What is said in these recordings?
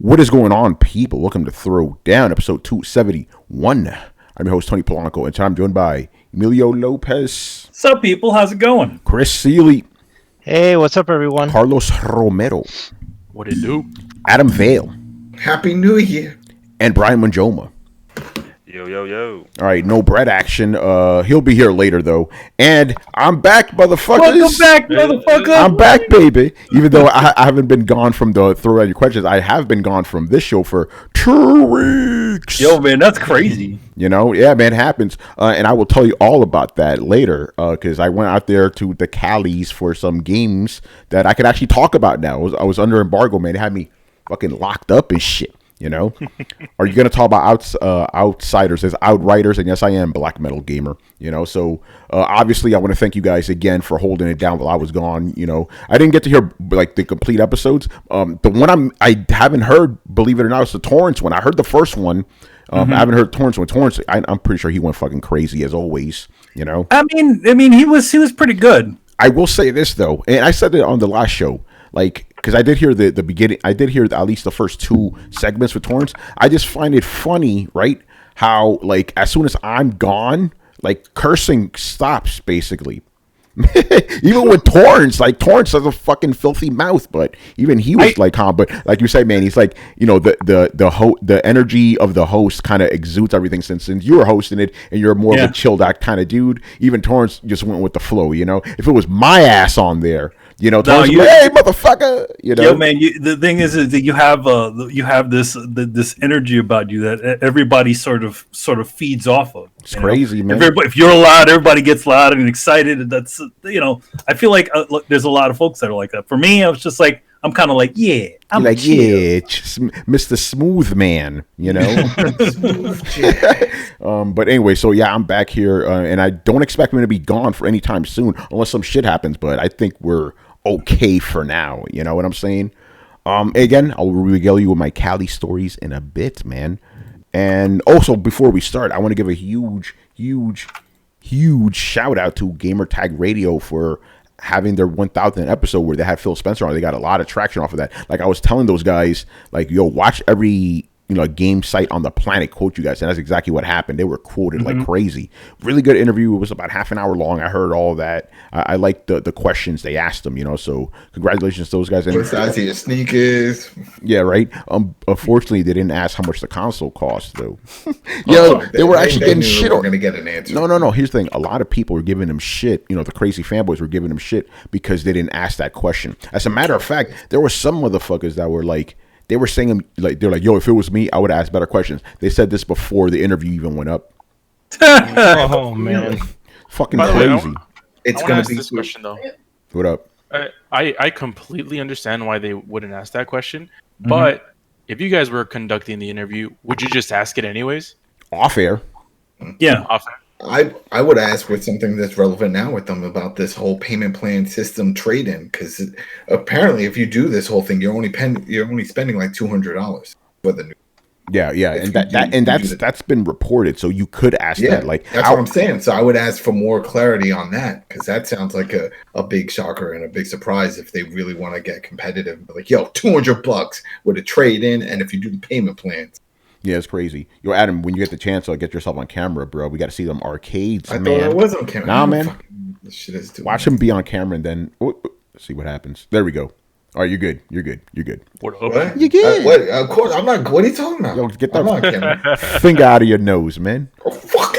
What is going on, people? Welcome to Throwdown, episode 271. I'm your host, Tony Polanco, and I'm joined by Emilio Lopez. What's up, people? How's it going? Chris Seeley. Hey, what's up, everyone? Carlos Romero. What it do? Adam Vale. Happy New Year. And Brian Manjoma. Yo. All right, no Brett action. He'll be here later, though. And I'm back, motherfuckers. Welcome back, motherfucker. I'm back, baby. Even though I haven't been gone from the Throw Out Your Questions, I have been gone from this show for 2 weeks. Yo, man, that's crazy. You know, yeah, man, it happens. And I will tell you all about that later because I went out there to the Callies for some games that I could actually talk about now. I was under embargo, man. They had me fucking locked up and shit. You know, are you going to talk about Outsiders? There's Outriders, and yes, I am Black Metal Gamer. You know, so obviously, I want to thank you guys again for holding it down while I was gone. You know, I didn't get to hear like the complete episodes. The one I haven't heard, believe it or not, is the Torrance one. I heard the first one. I haven't heard Torrance one. Torrance, I'm pretty sure he went fucking crazy as always. You know, I mean, he was pretty good. I will say this though, and I said it on the last show, like. Because I did hear the beginning, I did hear at least the first 2 segments with Torrance. I just find it funny, right? How, like, as soon as I'm gone, like, cursing stops, basically. Even with Torrance, like, Torrance has a fucking filthy mouth, but even he was like calm. But like you say, man, he's like, you know, the energy of the host kind of exudes everything since you were hosting it and you're more of a chilled out kind of dude. Even Torrance just went with the flow, you know. If it was my ass on there, you know, Torrance would be like, hey, motherfucker, you know. Yo, man, the thing is that you have this energy about you that everybody sort of feeds off of. It's crazy, man. If you're loud, everybody gets loud and excited. And that's, you know, I feel like there's a lot of folks that are like that. For me, I was just like, I'm kind of like, yeah, I'm like, chill. yeah, Mr. Smooth Man, you know. But anyway, so yeah, I'm back here, and I don't expect me to be gone for any time soon, unless some shit happens. But I think we're okay for now. You know what I'm saying? Again, I'll regale you with my Cali stories in a bit, man. And also, before we start, I want to give a huge shout out to Gamertag Radio for having their 1000th episode where they had Phil Spencer on. They got a lot of traction off of that. Like, I was telling those guys, like, yo, watch every game site on the planet quote you guys, and that's exactly what happened. They were quoted like crazy. Really good interview. It was about half an hour long. I heard all of that. I liked the questions they asked them, you know, so congratulations to those guys. What size of your sneakers? Yeah, right. Unfortunately, they didn't ask how much the console cost, though. They were actually getting shit. We're gonna get an answer. No. Here's the thing. A lot of people were giving them shit. You know, the crazy fanboys were giving them shit because they didn't ask that question. As a matter of fact, there were some motherfuckers that were like, they were saying, like, they're like, yo, if it was me, I would ask better questions. They said this before the interview even went up. Oh, man. Fucking crazy. It's going to be this question, though. What up? I completely understand why they wouldn't ask that question. But if you guys were conducting the interview, would you just ask it anyways? Off air. Yeah. Off air. I would ask with something that's relevant now with them about this whole payment plan system trade-in, because apparently if you do this whole thing, you're only spending like $200 for the new. Yeah, and that's been reported, so you could ask that. Like, that's what I'm saying. So I would ask for more clarity on that, because that sounds like a big shocker and a big surprise if they really want to get competitive. Like, yo, $200 with a trade-in, and if you do the payment plans. Yeah, it's crazy. Yo, Adam, when you get the chance, get yourself on camera, bro. We got to see them arcades, I man. thought I was on camera. Nah, man. This shit is too Watch him be on camera and then see what happens. There we go. All right, you're good. What? You good. What? Of course, I'm not. What are you talking about? Yo, get I'm on that camera. finger out of your nose, man. Oh, fuck.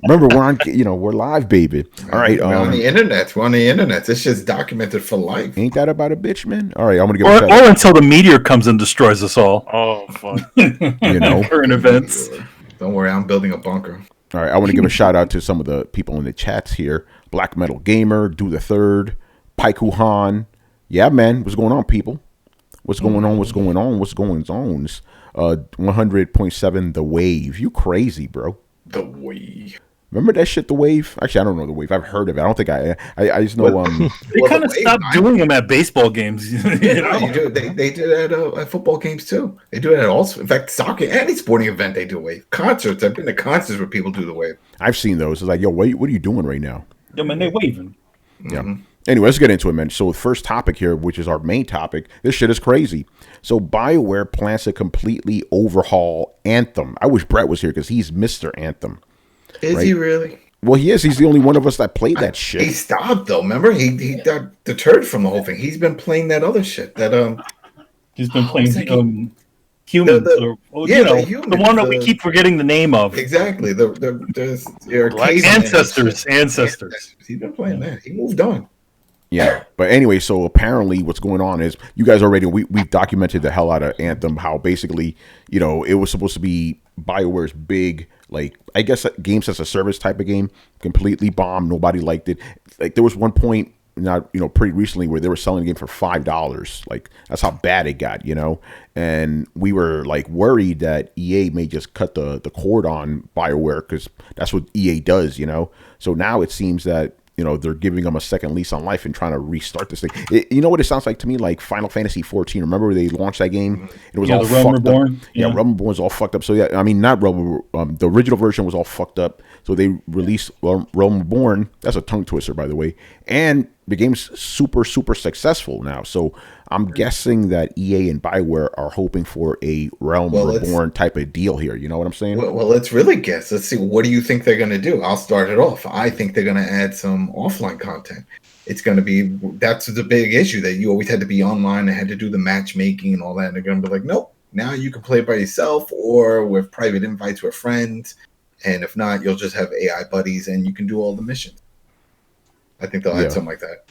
Remember, we're live, baby. All right. We're on the internet. We're on the internet. This shit's documented for life. Ain't that about a bitch, man? All right, I'm gonna give or until the meteor comes and destroys us all. Oh, fuck. You know, current events. Don't worry, I'm building a bunker. All right, I want to give a shout out to some of the people in the chats here. Black Metal Gamer, Do the Third, Paiku Han. Yeah, man, what's going on, people? What's going on? 100.7 The Wave. You crazy, bro. The Wave. Remember that shit, The Wave? Actually, I don't know The Wave. I've heard of it. I don't think I just know. They kind of stopped doing them at baseball games. You know? They do it at football games too. They do it at all. In fact, soccer, any sporting event, they do a wave. Concerts. I've been to concerts where people do the wave. I've seen those. It's like, yo, what are you doing right now? Yo, man, they waving. Yeah. Anyway, let's get into it, man. So, the first topic here, which is our main topic, this shit is crazy. So, Bioware plans to completely overhaul Anthem. I wish Brett was here because he's Mr. Anthem. Is he really? Well, he is. He's the only one of us that played that shit. He stopped though. Remember, he got deterred from the whole thing. He's been playing that other shit. He's been playing Humans, the one that we keep forgetting the name of. Exactly. There's Ancestors. He's been playing that. He moved on. Yeah, but anyway, so apparently what's going on is you guys already we've documented the hell out of Anthem. How basically it was supposed to be BioWare's big, like, I guess games as a service type of game, completely bombed. Nobody liked it. Like, there was one point, not pretty recently, where they were selling the game for $5. Like, that's how bad it got, and we were like worried that EA may just cut the cord on BioWare because that's what EA does, So now it seems that they're giving them a second lease on life and trying to restart this thing. You know what it sounds like to me? Like Final Fantasy 14. Remember where they launched that game? It was all Realm fucked Reborn. up. Yeah, Realm Reborn was all fucked up. So yeah, I mean, not Realm. The original version was all fucked up. So they released Realm Reborn. That's a tongue twister, by the way. And the game's super, super successful now. So I'm guessing that EA and Bioware are hoping for a Realm Reborn type of deal here. You know what I'm saying? Well, let's really guess. Let's see. What do you think they're going to do? I'll start it off. I think they're going to add some offline content. It's going to be, that's the big issue, that you always had to be online and had to do the matchmaking and all that. And they're going to be like, nope, now you can play by yourself or with private invites with friends. And if not, you'll just have AI buddies and you can do all the missions. I think they'll add something like that.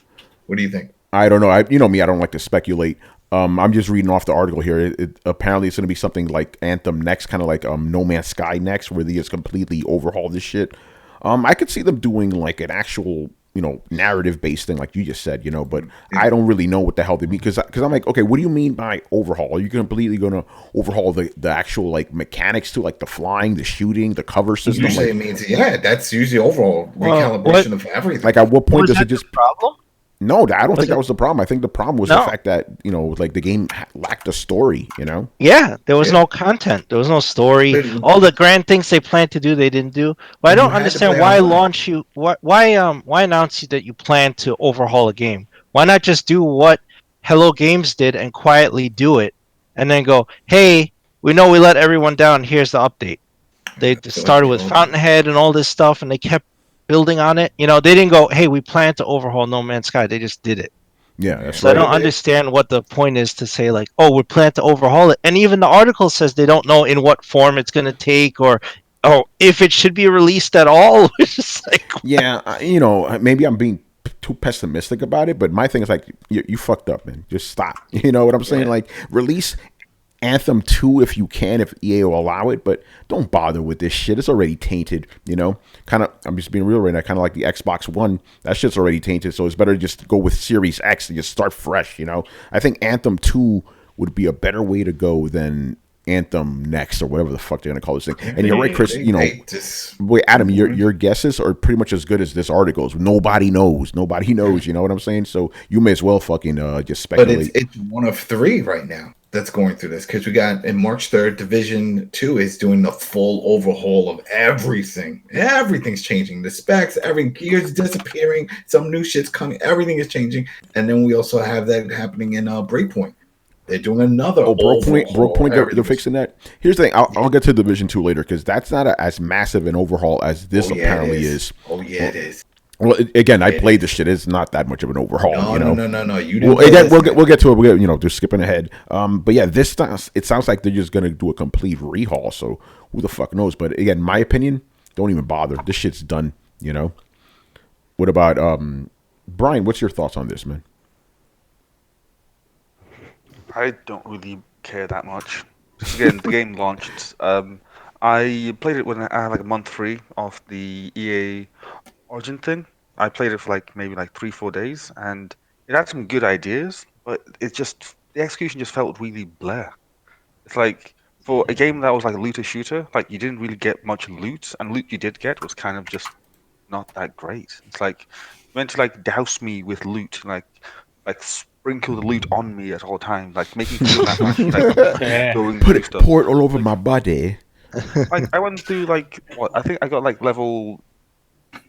What do you think? I don't know. You know me, I don't like to speculate. I'm just reading off the article here. Apparently, it's going to be something like Anthem next, kind of like No Man's Sky next, where they just completely overhaul this shit. I could see them doing like an actual, narrative-based thing, like you just said, but I don't really know what the hell they mean, because I'm like, okay, what do you mean by overhaul? Are you completely going to overhaul the actual like mechanics too, like the flying, the shooting, the cover system? Usually it means, that's usually overall recalibration of everything. Like, at what point does it just problem? No, I don't think that was the problem. I think the problem was the fact that, like the game lacked a story, Yeah, there was no content. There was no story. All the grand things they planned to do, they didn't do. But I don't understand why why announce that you plan to overhaul a game? Why not just do what Hello Games did and quietly do it and then go, hey, we know we let everyone down. Here's the update. They started with Fountainhead and all this stuff, and they kept building on it. They didn't go, hey, we plan to overhaul No Man's Sky. They just did it. Yeah, that's so right. I don't understand what the point is to say, like, oh, we plan to overhaul it. And even the article says they don't know in what form it's going to take or if it should be released at all. Which is like, yeah, maybe I'm being too pessimistic about it, but my thing is like, you fucked up, man. Just stop. You know what I'm saying? Like, release Anthem 2 if you can, if EA will allow it, but don't bother with this shit. It's already tainted, kind of. I'm just being real right now, kind of like the Xbox One. That shit's already tainted, so it's better to just go with Series X and just start fresh. I think Anthem 2 would be a better way to go than Anthem Next or whatever the fuck they're gonna call this thing. And you're right, Chris. Wait, Adam, your guesses are pretty much as good as this article's. Nobody knows. You know what I'm saying? So you may as well fucking just speculate. But it's one of three right now that's going through this, because we got in March 3rd, Division 2 is doing the full overhaul of everything. Everything's changing. The specs, every gear's disappearing, some new shit's coming, everything is changing. And then we also have that happening in Breakpoint. They're doing another Breakpoint, they're fixing that. Here's the thing, I'll get to Division 2 later, because that's not as massive an overhaul as this apparently is. Oh yeah, it is. Well, again, I played the shit. It's not that much of an overhaul. No. You well, again, we'll get to it. Just skipping ahead. But yeah, it sounds like they're just gonna do a complete rehaul. So who the fuck knows? But again, my opinion, don't even bother. This shit's done. What about Brian? What's your thoughts on this, man? I don't really care that much. Again, the game launched. I played it when I had like a month free of the EA Origin thing. I played it for maybe 3-4 days, and it had some good ideas, but the execution just felt really bleh. It's like, for a game that was like a looter shooter, you didn't really get much loot, and loot you did get was kind of just not that great. It's like you meant to douse me with loot, like sprinkle the loot on me at all times, make me feel that much put it stuff. Pour it all over my body. I went through I think I got level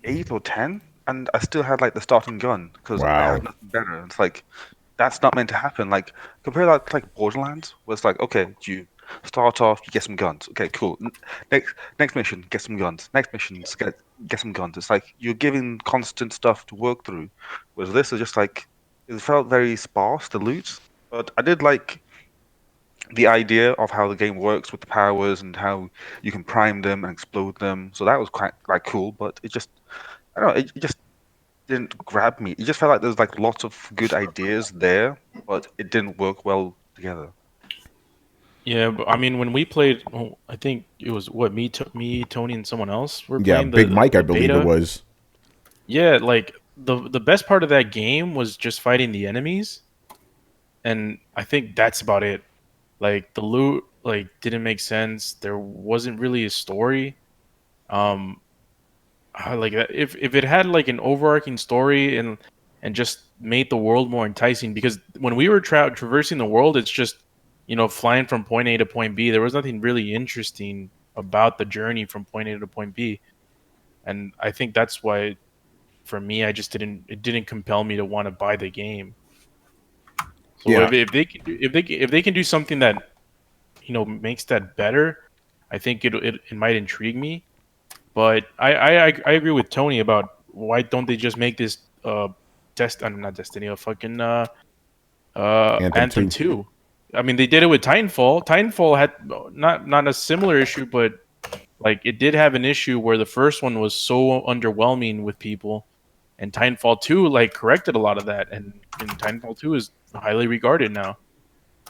8 or 10. and I still had like the starting gun because I Wow. had nothing better. It's like that's not meant to happen. Like compare that to like Borderlands, where it's like, okay, you start off, you get some guns. Okay, cool. Next mission, get some guns. Next mission, get some guns. It's like you're giving constant stuff to work through. Whereas this is just like it felt very sparse, the loot. But I did like the idea of how the game works with the powers and how you can prime them and explode them. So that was quite like cool. But it just I don't know. It just didn't grab me. It just felt like there was like lots of good ideas there, but it didn't work well together. Yeah, but I mean, when we played, I think it was what me, Tony, and someone else were Yeah, playing Big Mike, I the believe it beta. was. Yeah, like the best part of that game was just fighting the enemies, and I think that's about it. Like the loot, like didn't make sense. There wasn't really a story. Um, like if it had like an overarching story and just made the world more enticing, because when we were traversing the world, it's just flying from point A to point B. There was nothing really interesting about the journey from point A to point B, and I think that's why for me I just didn't compel me to want to buy the game. So Yeah. if they can do something that makes that better, I think it might intrigue me. But I agree with Tony about why don't they just make this not Destiny, a fucking Anthem Anthem 2. 2. I mean, they did it with Titanfall. Titanfall had not a similar issue, but like it did have an issue where the first one was so underwhelming with people, and Titanfall 2 like corrected a lot of that, and Titanfall 2 is highly regarded now.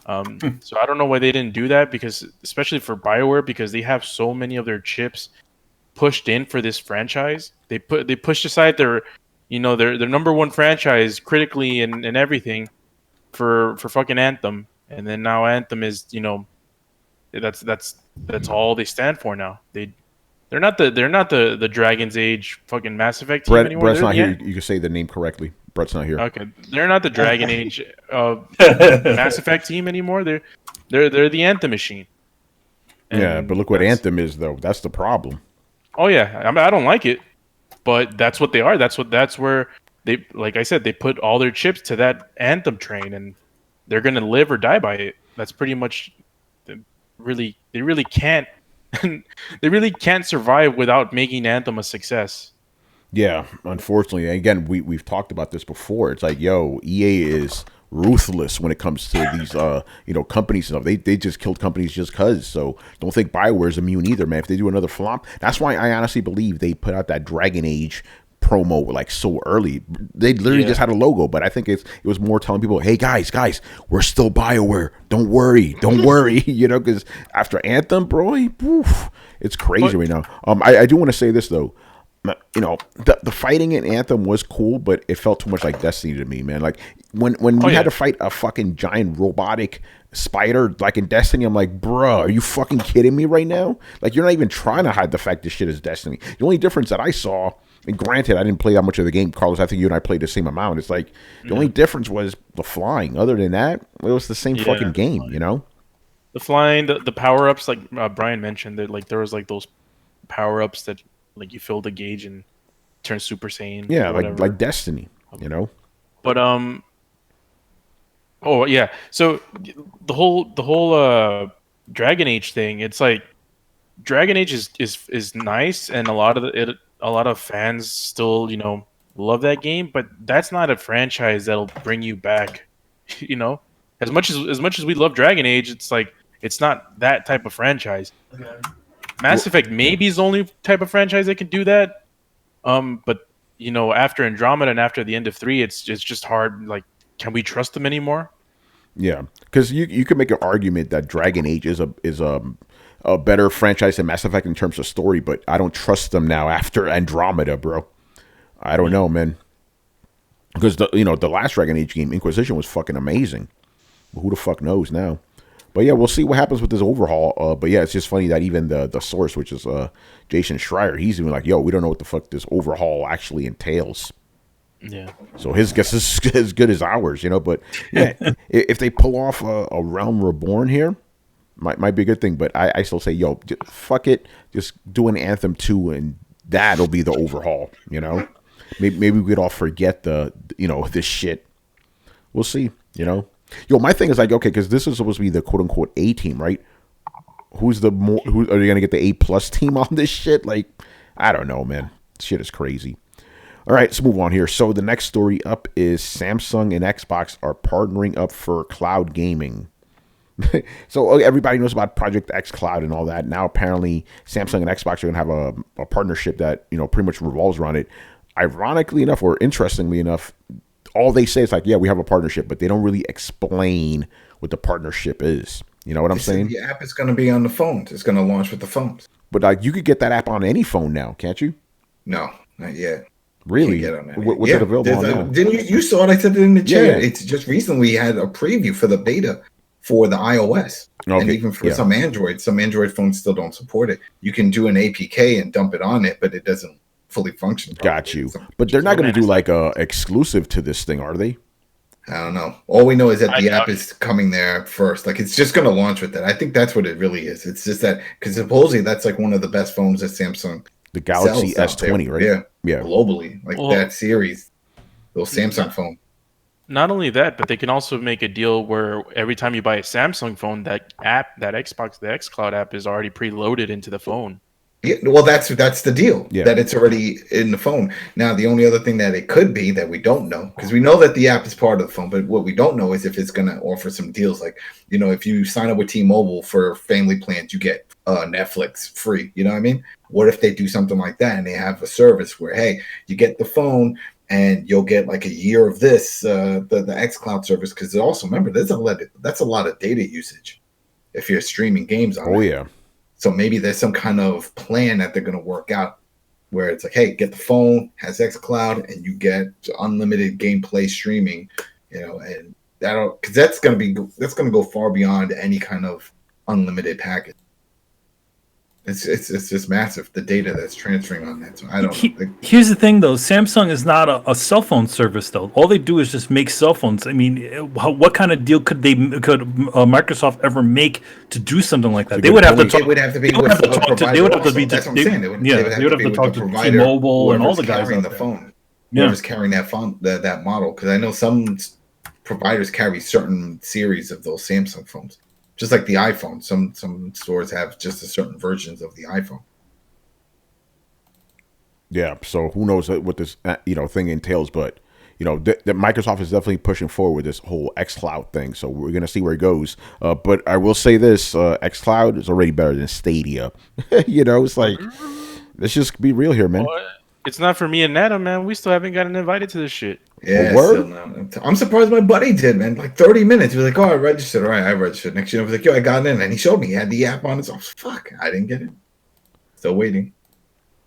So I don't know why they didn't do that, because especially for Bioware, because they have so many of their chips pushed in for this franchise. They pushed aside their their number one franchise critically and everything for fucking Anthem, and then now Anthem is that's all they stand for now. They're not the Dragon's Age fucking Mass Effect team anymore. Brett's They're not the here. You can say the name correctly. Brett's not here. Okay, they're not the Dragon Age Mass Effect team anymore. They're the Anthem machine. Yeah, And but look what Anthem is, though. That's the problem. Oh yeah, I mean, I don't like it, but that's what they are. That's where they, like I said, they put all their chips to that Anthem train, and they're gonna live or die by it. That's pretty much they really can't they really can't survive without making Anthem a success. Yeah, unfortunately. Again, we've talked about this before. It's like, yo, EA is ruthless when it comes to these companies and stuff. They just killed companies just cause. So don't think Bioware is immune either, man. If they do another flop, that's why I honestly believe they put out that Dragon Age promo like so early. They literally just had a logo, but I think it was more telling people, hey guys, we're still Bioware. Don't worry, because after Anthem, bro, it's crazy right now. I do want to say this though. The fighting in Anthem was cool, but it felt too much like Destiny to me, man. Like when we had to fight a fucking giant robotic spider like in Destiny, I'm like, bruh, are you fucking kidding me right now? Like, you're not even trying to hide the fact this shit is Destiny. The only difference that I saw, and granted, I didn't play that much of the game, Carlos, I think you and I played the same amount. It's like the only difference was the flying. Other than that, it was the same fucking game, The flying, the power ups, like Brian mentioned, that like there was like those power ups that like you fill the gauge and turn Super Saiyan. Yeah, or whatever. like Destiny, But oh yeah. So the whole Dragon Age thing, it's like Dragon Age is nice, and a lot of fans still love that game, but that's not a franchise that'll bring you back. As much as we love Dragon Age, it's like it's not that type of franchise. Mass Effect maybe is the only type of franchise that can do that. But after Andromeda and after the end of 3, it's just hard. Like, can we trust them anymore? Yeah, because you could make an argument that Dragon Age is a better franchise than Mass Effect in terms of story, but I don't trust them now after Andromeda, bro. I don't know, man. Because the last Dragon Age game, Inquisition, was fucking amazing. But who the fuck knows now? But yeah, we'll see what happens with this overhaul. But yeah, it's just funny that even the source, which is Jason Schreier, he's even like, yo, we don't know what the fuck this overhaul actually entails. Yeah. So his guess is as good as ours, But yeah, if they pull off a Realm Reborn here, might be a good thing. But I still say, yo, fuck it. Just do an Anthem 2 and that'll be the overhaul, maybe we could all forget this shit. We'll see. Yo, my thing is like, okay, because this is supposed to be the quote unquote A team, right? Who are they gonna get the A+ team on this shit? Like, I don't know, man. Shit is crazy. All right, let's move on here. So the next story up is Samsung and Xbox are partnering up for cloud gaming. So everybody knows about Project X Cloud and all that. Now apparently Samsung and Xbox are going to have a partnership that pretty much revolves around it. Ironically enough, or interestingly enough, all they say is like, yeah, we have a partnership, but they don't really explain what the partnership is. You know what I'm saying? The app is going to be on the phones. It's going to launch with the phones. But like, you could get that app on any phone now, can't you? No, not yet. Really? What's it available on now? Didn't you saw it? I said it in the chat. Yeah. It's just recently had a preview for the beta for the iOS. Okay. And even for some Android phones still don't support it. You can do an APK and dump it on it, but it doesn't fully function. Got you. But they're not going to do like a exclusive to this thing, are they? I don't know. All we know is that the app is coming there first. Like, it's just going to launch with that. I think that's what it really is. It's just that, because supposedly that's like one of the best phones that Samsung the Galaxy S20, right? Yeah. Globally, like that series, those Samsung phone. Not only that, but they can also make a deal where every time you buy a Samsung phone, that app, that Xbox, the xCloud app is already preloaded into the phone. Yeah, well, that's the deal. Yeah. That it's already in the phone. Now, the only other thing that it could be that we don't know, because we know that the app is part of the phone, but what we don't know is if it's going to offer some deals. Like, if you sign up with T-Mobile for family plans, you get Netflix free. You know what I mean? What if they do something like that and they have a service where, hey, you get the phone and you'll get like a year of this, the xCloud service, because also remember that's a lot of data usage if you're streaming games on it. Oh yeah. So maybe there's some kind of plan that they're going to work out where it's like, hey, get the phone, has xCloud, and you get unlimited gameplay streaming, and because that's going to go far beyond any kind of unlimited package. It's just massive, the data that's transferring on that. So I don't know. Here's the thing, though. Samsung is not a cell phone service, though. All they do is just make cell phones. I mean, what kind of deal could Microsoft ever make to do something like that? They would have to talk. They would have to be. They would have to talk to. They would have to be. That's what I'm saying. They would have to talk to T-Mobile and all the guys carrying the phone. Whoever's carrying that phone, that model, because I know some providers carry certain series of those Samsung phones. Just like the iPhone, some stores have just a certain versions of the iPhone. Yeah, so who knows what this thing entails, but that Microsoft is definitely pushing forward with this whole xCloud thing. So we're gonna see where it goes. But I will say this: xCloud is already better than Stadia. It's like, let's just be real here, man. What? It's not for me and Nana, man. We still haven't gotten invited to this shit. Yeah, I'm surprised my buddy did, man. Like 30 minutes. He was like, oh, I registered. All right, I registered. Next year, I was like, yo, I got in. And he showed me. He had the app on his own. Fuck, I didn't get it. Still waiting.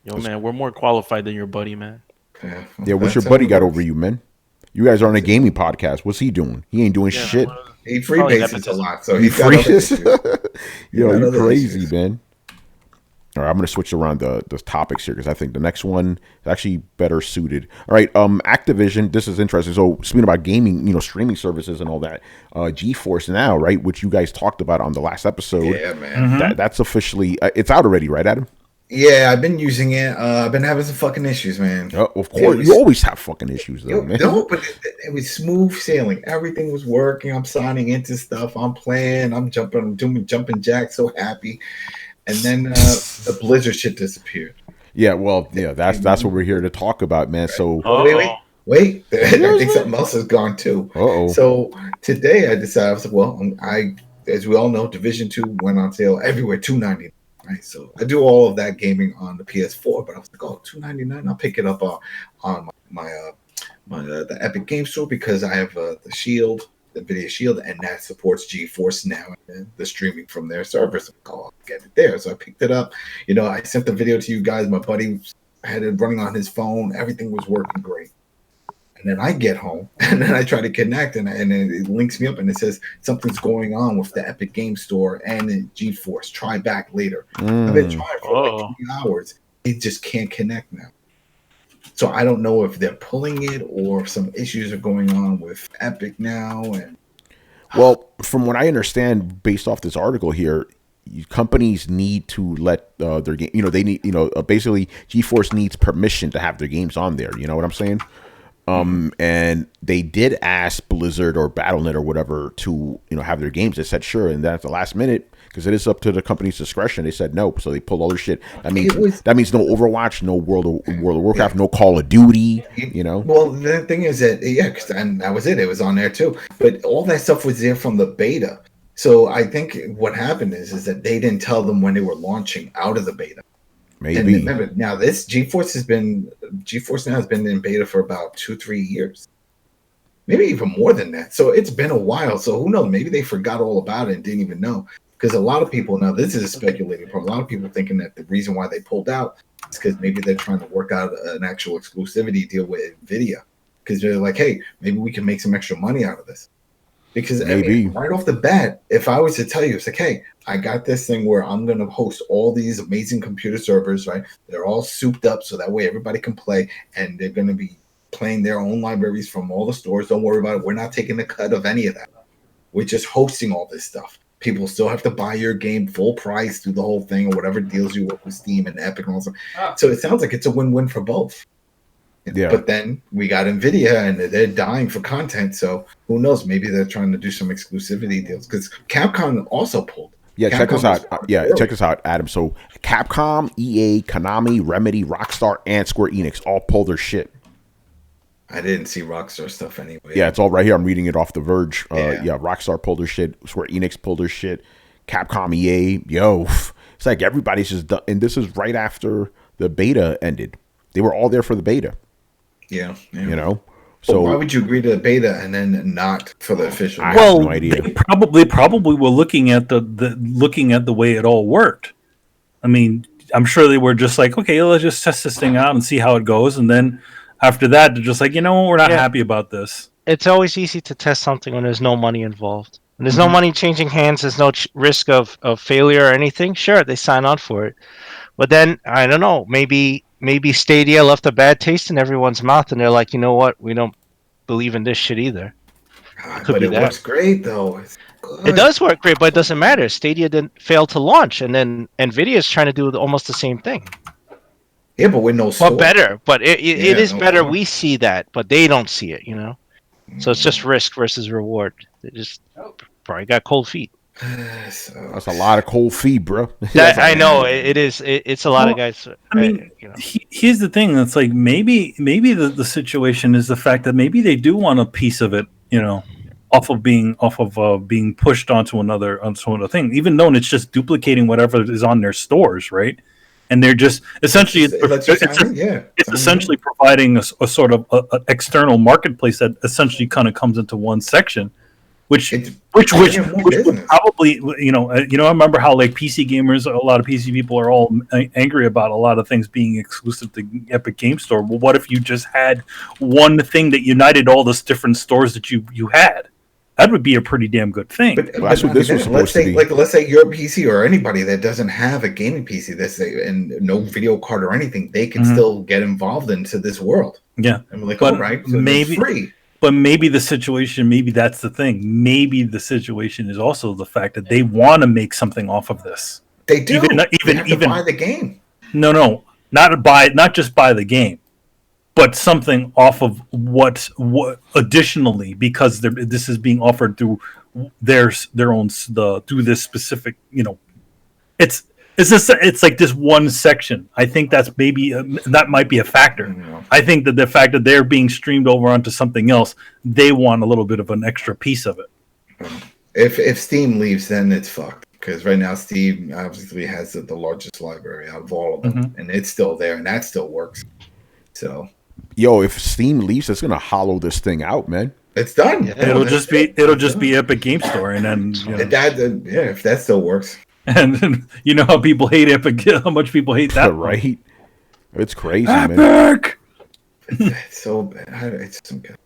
Yo, man, we're more qualified than your buddy, man. Yeah, what's your buddy got over you, man? You guys are on a gaming podcast. What's he doing? He ain't doing shit. He freebases a lot, so he's Yo, you crazy, man. All right, I'm going to switch around the topics here because I think the next one is actually better suited. All right, Activision, this is interesting. So speaking about gaming, streaming services and all that, GeForce Now, right, which you guys talked about on the last episode. Yeah, man. That's officially, it's out already, right, Adam? Yeah, I've been using it. I've been having some fucking issues, man. Of course, you always have fucking issues, though, man. No, but it was smooth sailing. Everything was working. I'm signing into stuff. I'm playing. I'm doing jumping jacks. So happy. And then the Blizzard shit disappeared. Yeah, well, yeah, that's what we're here to talk about, man. So wait. I think something else has gone too. So today I decided, I was like, well, as we all know, Division 2 went on sale everywhere, $2.99. Right, so I do all of that gaming on the PS4, but I was like, oh, $2.99. I'll pick it up on the Epic Game Store because I have the Shield. The Nvidia Shield, and that supports GeForce Now and the streaming from their servers. I'll get it there. So I picked it up. I sent the video to you guys. My buddy had it running on his phone. Everything was working great. And then I get home, and then I try to connect, and it links me up, and it says something's going on with the Epic Game Store and GeForce. Try back later. I've been trying for like 3 hours. It just can't connect now. So I don't know if they're pulling it or some issues are going on with Epic now. And well, from what I understand, based off this article here, companies need to let their game. They need. Basically, GeForce needs permission to have their games on there. You know what I'm saying? And they did ask Blizzard or Battle.net or whatever to have their games. They said sure, and then at the last minute, because it is up to the company's discretion, they said no. So they pulled all their shit. That means no Overwatch, no World of Warcraft, no Call of Duty. Well, the thing is that and that was it. It was on there too. But all that stuff was there from the beta. So I think what happened is that they didn't tell them when they were launching out of the beta. Maybe. And remember, now this GeForce Now has been in beta for about 2-3 years, maybe even more than that. So it's been a while. So who knows? Maybe they forgot all about it and didn't even know. Because a lot of people now, this is a speculating part. A lot of people thinking that the reason why they pulled out is because maybe they're trying to work out an actual exclusivity deal with Nvidia. Because they're like, hey, maybe we can make some extra money out of this. Because right off the bat, if I was to tell you, it's like, hey, I got this thing where I'm going to host all these amazing computer servers, right? They're all souped up so that way everybody can play, and they're going to be playing their own libraries from all the stores. Don't worry about it. We're not taking the cut of any of that. We're just hosting all this stuff. People still have to buy your game full price through the whole thing or whatever deals you work with Steam and Epic and all that. So it sounds like it's a win-win for both. Yeah. But then we got Nvidia, and they're dying for content. So who knows? Maybe they're trying to do some exclusivity deals because Capcom also pulled. Yeah, check this out. Check this out, Adam. So Capcom, EA, Konami, Remedy, Rockstar, and Square-Enix all pulled their shit. I didn't see Rockstar stuff anyway. Yeah, it's all right here. I'm reading it off The Verge. Rockstar pulled their shit. Square-Enix pulled their shit. Capcom, EA, it's like everybody's just done. And this is right after the beta ended. They were all there for the beta. Yeah. So why would you agree to the beta and then not for the official? I have no idea. They probably were looking at the way it all worked. I mean, I'm sure they were just like, okay, let's just test this thing out and see how it goes, and then after that, they're just like, we're not happy about this. It's always easy to test something when there's no money involved. When there's no money changing hands, there's no risk of failure or anything. Sure, they sign on for it, but then I don't know, maybe Stadia left a bad taste in everyone's mouth, and they're like, you know what? We don't believe in this shit either. But it works great, though. It does work great, but it doesn't matter. Stadia didn't fail to launch, and then Nvidia is trying to do almost the same thing. Yeah, but with no store. Well, better. But it is better. Store. We see that, but they don't see it, So it's just risk versus reward. They just probably got cold feet. That's a lot of cold feet, bro. I know it is. It's a lot of guys. I mean, here's the thing. That's like maybe the situation is the fact that maybe they do want a piece of it, off of being pushed onto another thing, even though it's just duplicating whatever is on their stores, right? And they're just essentially it's essentially providing a sort of a external marketplace that essentially kind of comes into one section. Which would probably, I remember how like PC gamers, a lot of PC people are all angry about a lot of things being exclusive to Epic Game Store. Well, what if you just had one thing that united all those different stores that you had? That would be a pretty damn good thing. But that's what this was supposed to be. Let's say your PC or anybody that doesn't have a gaming PC, and no video card or anything, they can still get involved into this world. Yeah, and we're like, all right, so maybe free. But maybe the situation, maybe that's the thing. Maybe the situation is also the fact that they want to make something off of this. They do. Even buy the game. No, not just buy the game, but something off of what additionally, because this is being offered through their own through this specific. It's like this one section. I think that's maybe that might be a factor. I think that the fact that they're being streamed over onto something else, they want a little bit of an extra piece of it. If Steam leaves, then it's fucked. Because right now Steam obviously has the largest library out of all of them, and it's still there, and that still works. So, if Steam leaves, it's gonna hollow this thing out, man. It's done. Yeah, it'll just be Epic Game Store, and then if that still works. And you know how people hate Epic, how much people hate that, right? It's crazy, Epic! man. It's so bad. It's so good.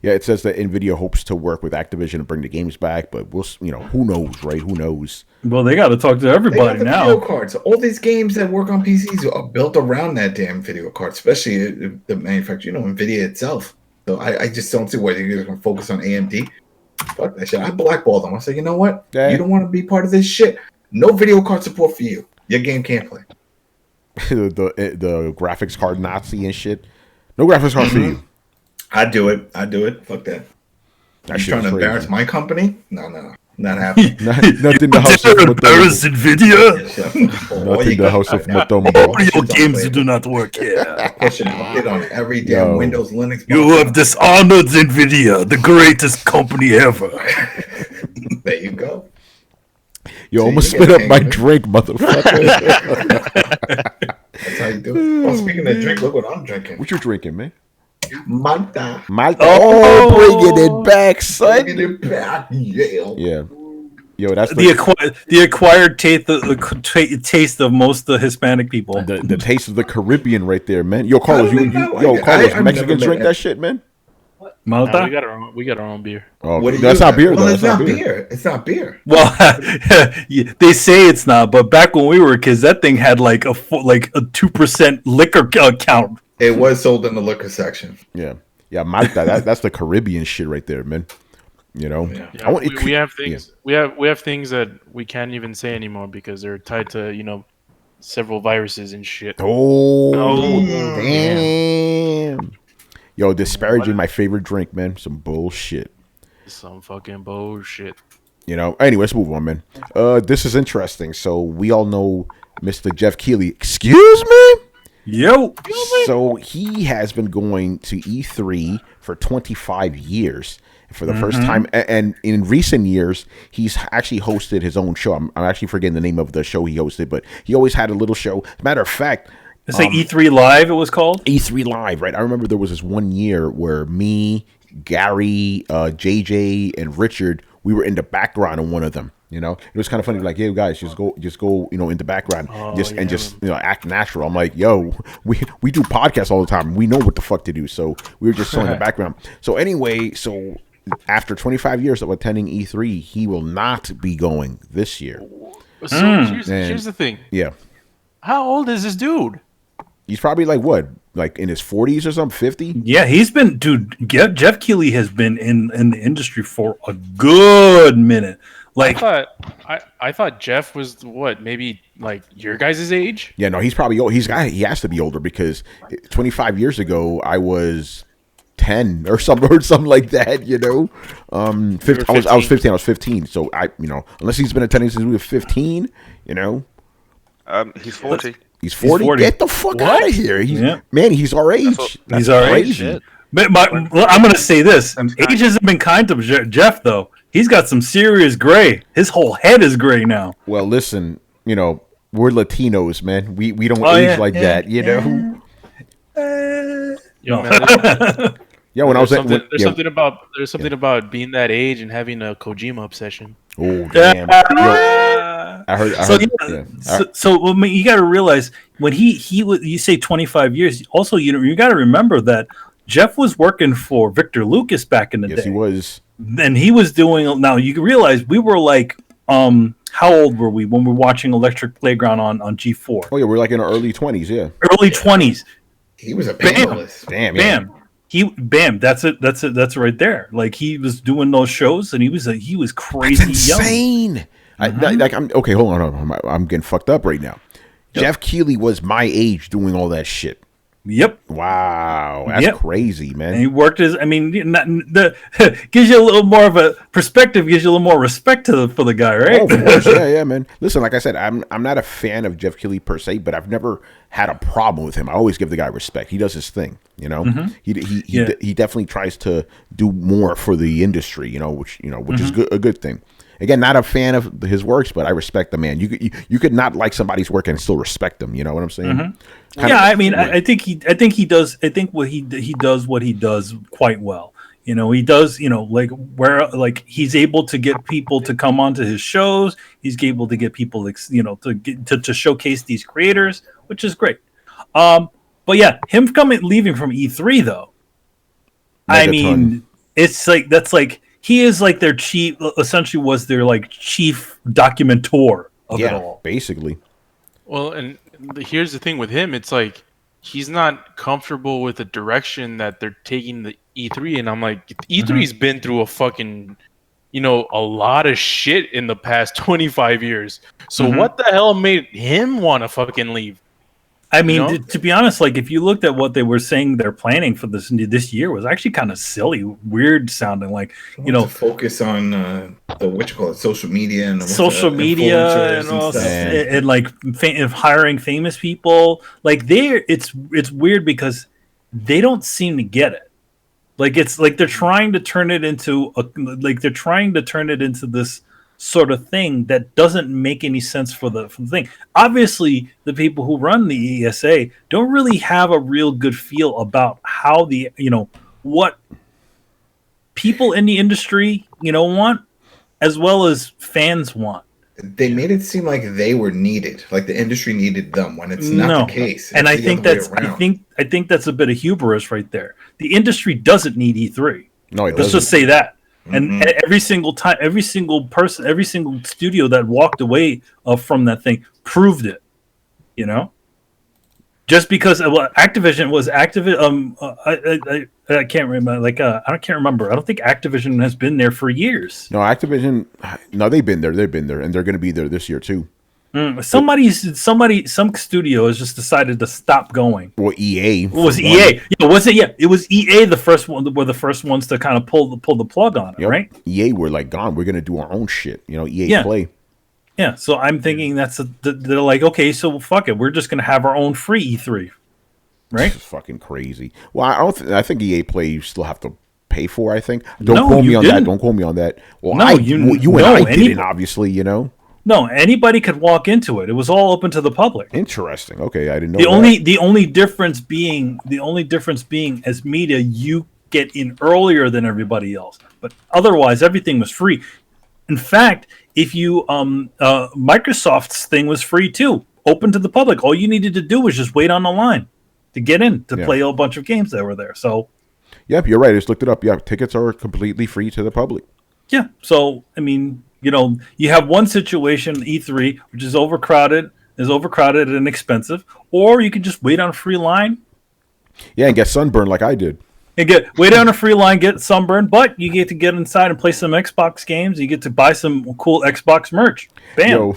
Yeah, it says that Nvidia hopes to work with Activision to bring the games back, but who knows, right? Who knows? Well, they got to talk to everybody they got the now. Video cards. All these games that work on PCs are built around that damn video card, especially the manufacturer, Nvidia itself. So I just don't see why they're going to focus on AMD. Fuck that shit. I blackballed them. I said, you know what? You don't want to be part of this shit. No video card support for you. Your game can't play. the graphics card Nazi and shit. No graphics card for you. I do it. Fuck that. That You shit trying is to crazy. embarrass my company? No. Not happening. Nothing the house of embarrass Nvidia. Nothing the house of Motombo. Your games do not work here. Pushing it on every damn Windows, Linux. You have dishonored Nvidia, the greatest company ever. There you go. You almost you spit get up a my kangaroo. drink, motherfucker. That's how you do it. Oh, speaking of drink, look what I'm drinking. What you drinking, man? Malta. Malta. Oh, bringing it back, son. Bringing it back. Yeah. Yo, that's The acquired taste of most Hispanic people. the taste of the Caribbean right there, man. Yo, Carlos, I've Carlos, never Mexicans met drink that. that shit, man. Malta? Nah, we got our own beer. Oh, What do you that's not got? beer, Well, though. it's not beer. It's not beer. Well, they say it's not, but back when we were kids, that thing had like a 2% liquor count. It was sold in the liquor section. Yeah, Malta. That's the Caribbean shit right there, man. You know, Yeah, we have things. We have things that we can't even say anymore because they're tied to several viruses and shit. Oh, damn. Yo, disparaging my favorite drink, man. Some bullshit. Some fucking bullshit. Anyway, let's move on, man. This is interesting. So we all know Mr. Geoff Keighley. Excuse me? Yo. So he has been going to E3 for 25 years. For the first time, and in recent years, he's actually hosted his own show. I'm actually forgetting the name of the show he hosted, but he always had a little show. As a matter of fact, It's like E3 Live, it was called? E3 Live, right? I remember there was this one year where me, Gary, JJ, and Richard, we were in the background on one of them. It was kind of funny, like, "Hey guys, just go, in the background, act natural." I'm like, "Yo, we do podcasts all the time. We know what the fuck to do." So we were just so in the background. So anyway, after 25 years of attending E3, he will not be going this year. So here's the thing. Yeah, How old is this dude? he's probably like in his 40s or something, 50. Yeah, he's been, dude. Geoff Keighley has been in the industry for a good minute. Like, I thought Jeff was maybe like your guys' age. Yeah, no, he's probably old. He has to be older because 25 years ago I was 10 or something like that. 15, I was 15. I was 15. So unless he's been attending since we were 15, He's 40. He's 40. Get the fuck out of here. He's our age. he's our age. But I'm gonna say this: age hasn't been kind to Jeff, though. He's got some serious gray. His whole head is gray now. Well, listen, we're Latinos, man. We don't age like that, Yeah, when I was there's something about being that age and having a Kojima obsession. Oh damn! I heard. So you got to realize when you say 25 years. Also, you got to remember that Jeff was working for Victor Lucas back in the day. Yes, he was. And he was doing. Now you can realize we were like, how old were we when we were watching Electric Playground on G4? Oh yeah, we're like in our early 20s. Yeah, early 20s. He was a panelist. Bam. That's it. That's right there. Like he was doing those shows, and he was crazy That's insane. young. Okay, hold on. I'm getting fucked up right now. Yep. Geoff Keighley was my age doing all that shit. Yep. Wow, that's crazy, man. And he worked gives you a little more of a perspective, gives you a little more respect for the guy, right? Oh, of course, yeah, man. Listen, like I said, I'm not a fan of Geoff Keighley per se, but I've never had a problem with him. I always give the guy respect. He does his thing, He definitely tries to do more for the industry, which is a good thing. Again, not a fan of his works, but I respect the man. You could not like somebody's work and still respect them. You know what I'm saying? I think he does. I think he does what he does quite well. He does. He's able to get people to come onto his shows. He's able to get people, to showcase these creators, which is great. But yeah, him leaving from E3 though. It's like that's like. He is like their chief, essentially was their like chief documentor of it all. Basically. Well, and here's the thing with him. It's like, he's not comfortable with the direction that they're taking the E3. And I'm like, E3's been through a fucking a lot of shit in the past 25 years. So what the hell made him want to fucking leave? I mean, to be honest, like if you looked at what they were saying they're planning for this year was actually kind of silly, weird sounding. Like to focus on the social media and and like hiring famous people. Like it's weird because they don't seem to get it. Like it's like they're trying to turn it into this sort of thing that doesn't make any sense for the thing. Obviously, the people who run the ESA don't really have a real good feel about how what people in the industry want, as well as fans want. They made it seem like they were needed, like the industry needed them, when it's not the case. And I think that's a bit of hubris right there. The industry doesn't need E3. No, let's just say that. And every single time, every single person, every single studio that walked away from that thing proved it. Just because Activision was I can't remember. I can't remember. I don't think Activision has been there for years. No, Activision. No, they've been there. They've been there, and they're going to be there this year too. Some studio has just decided to stop going. Well, EA. It was EA. Yeah, was it? Yeah, it was EA. The first one were the first ones to kind of pull the plug on it, right? EA were like gone. We're gonna do our own shit. EA Play. Yeah, so I'm thinking they're like, okay, so fuck it, we're just gonna have our own free E3, right? This is fucking crazy. Well, I think EA Play you still have to pay for. I think. Don't quote me on that. Don't quote me on that. Well, no, you and I didn't, obviously, No, anybody could walk into it. It was all open to the public. Interesting. Okay, I didn't know. The only difference being as media, you get in earlier than everybody else. But otherwise, everything was free. In fact, if you Microsoft's thing was free too, open to the public. All you needed to do was just wait on the line to get in to play a bunch of games that were there. So, yep, you're right. I just looked it up. Yeah, tickets are completely free to the public. Yeah. So, I mean, you have one situation, E3, which is overcrowded and expensive, or you can just wait on a free line. Yeah, and get sunburned like I did. And wait on a free line, get sunburned, but you get to get inside and play some Xbox games. You get to buy some cool Xbox merch. Bam.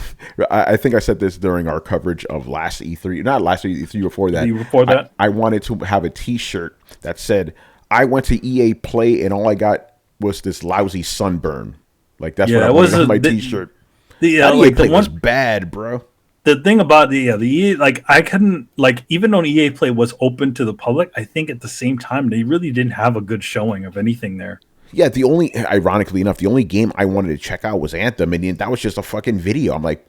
I think I said this during our coverage of last E3. Not last E3, before that. Before that? I wanted to have a T-shirt that said, I went to EA Play and all I got was this lousy sunburn. Like, that's what I wanted on my T-shirt. EA Play was bad, bro. The thing about the EA, I couldn't, even though EA Play was open to the public, I think at the same time they really didn't have a good showing of anything there. Yeah, ironically enough, the only game I wanted to check out was Anthem, and that was just a fucking video. I'm like,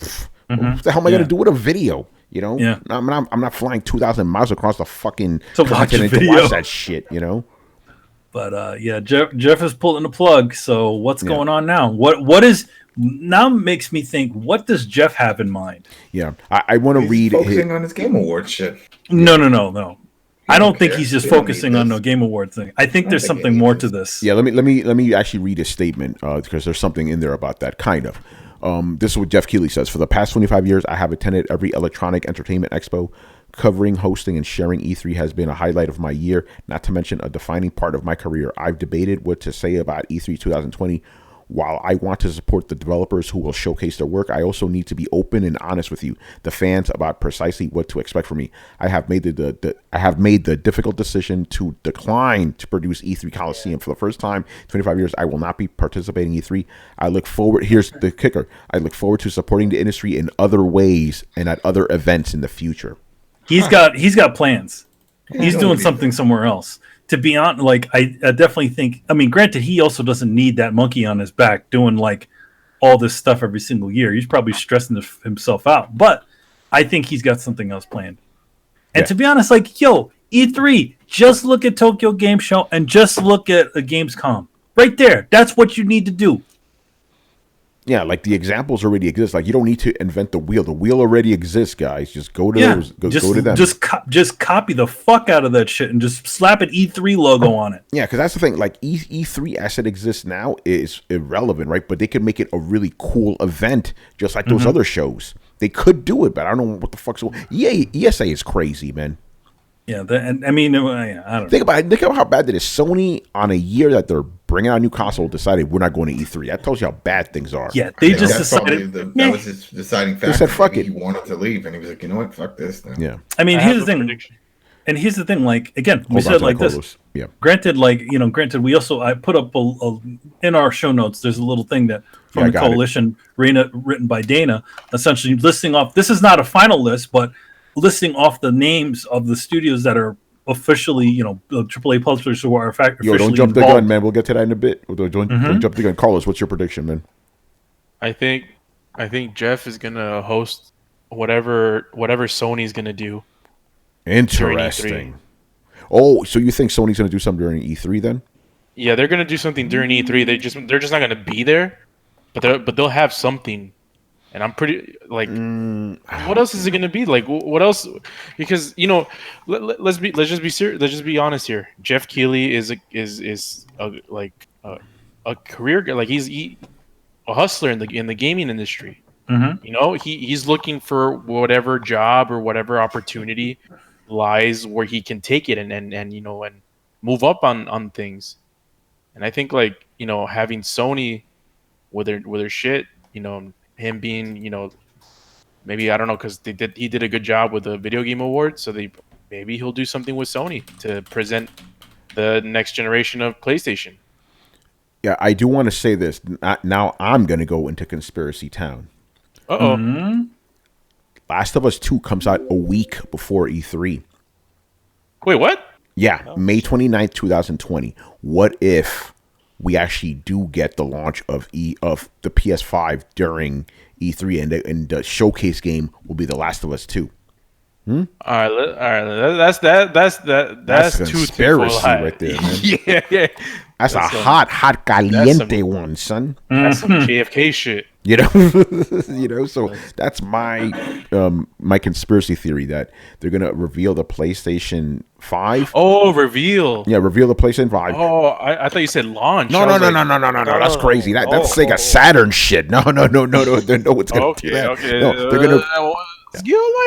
what the hell am I going to do with a video? Yeah. I'm not flying 2,000 miles across the fucking continent to watch that shit, But Geoff is pulling the plug. So what's going on now? What is now makes me think? What does Geoff have in mind? Yeah, I want to read. Focusing on his Game Awards shit. No. I don't think he's just focusing on the Game Awards thing. I think there's something more to this. Yeah, let me actually read his statement because there's something in there about that kind of. This is what Geoff Keighley says. For the past 25 years, I have attended every electronic entertainment expo. Covering, hosting, and sharing E3 has been a highlight of my year, not to mention a defining part of my career. I've debated what to say about E3 2020. While I want to support the developers who will showcase their work, I also need to be open and honest with you, the fans, about precisely what to expect from me. I have made the difficult decision to decline to produce E3 Coliseum. For the first time in 25 years, I will not be participating in E3. Here's the kicker. I look forward to supporting the industry in other ways and at other events in the future. He's got plans. He's doing something somewhere else. To be honest, I definitely think. I mean, granted, he also doesn't need that monkey on his back doing all this stuff every single year. He's probably stressing himself out. But I think he's got something else planned. And to be honest, E3, just look at Tokyo Game Show and just look at Gamescom. Right there. That's what you need to do. Yeah, the examples already exist. You don't need to invent the wheel. The wheel already exists, guys. Just go to those. Go to them. Just copy the fuck out of that shit and just slap an E3 logo on it. Yeah, because that's the thing. E3 as it exists now is irrelevant, right? But they could make it a really cool event, just like those other shows. They could do it, but I don't know what the fuck's. ESA is crazy, man. Yeah, and I mean, I don't know. Think about it. Think about how bad that is. Sony, on a year that they're bringing out a new console, decided we're not going to E3. That tells you how bad things are. Yeah, they just That's decided. that was his deciding factor. They said, "Fuck Maybe it." He wanted to leave, and he was like, you know what, fuck this. Then. Yeah. I mean, I here's have the a thing. prediction. And here's the thing. Like again, we Hold on said to like that, this. Carlos. Yeah. Granted, we also I put up in our show notes. There's a little thing that from Yeah, I the got it. coalition, written by Dana, essentially listing off. This is not a final list, but listing off the names of the studios that are officially, the AAA publishers who are officially Yo, don't jump the involved. gun, man. We'll get to that in a bit. Don't jump the gun. Carlos, what's your prediction, man? I think Geoff is gonna host whatever Sony's gonna do. Interesting. Oh, so you think Sony's going to do something during E3 then? Yeah, they're gonna do something during E3. They're just not gonna be there, but they'll have something. And I'm pretty like, what else is it gonna be? Like, what else? Because let's just be serious. Let's just be honest here. Geoff Keighley is a career guy. Like he's a hustler in the gaming industry. Mm-hmm. He's looking for whatever job or whatever opportunity lies where he can take it and move up on things. And I think having Sony with their shit, him being, maybe, I don't know, because he did a good job with the video game award, so maybe he'll do something with Sony to present the next generation of PlayStation. Yeah, I do want to say this. Now I'm going to go into Conspiracy Town. Uh-oh. Mm-hmm. Last of Us 2 comes out a week before E3. Wait, what? Yeah, May 29th, 2020. What if we actually do get the launch of the PS5 during E3 and the showcase game will be The Last of Us 2? All right. That's too conspiracy right there, man. Yeah. That's a hot caliente one, son. That's some JFK shit. So that's my conspiracy theory that they're gonna reveal the PlayStation 5. Oh, reveal. Yeah, reveal the PlayStation 5. Oh, I thought you said launch. No. That's crazy. That's Sega Saturn shit. No. They know what's gonna do that. Okay. No, they're gonna.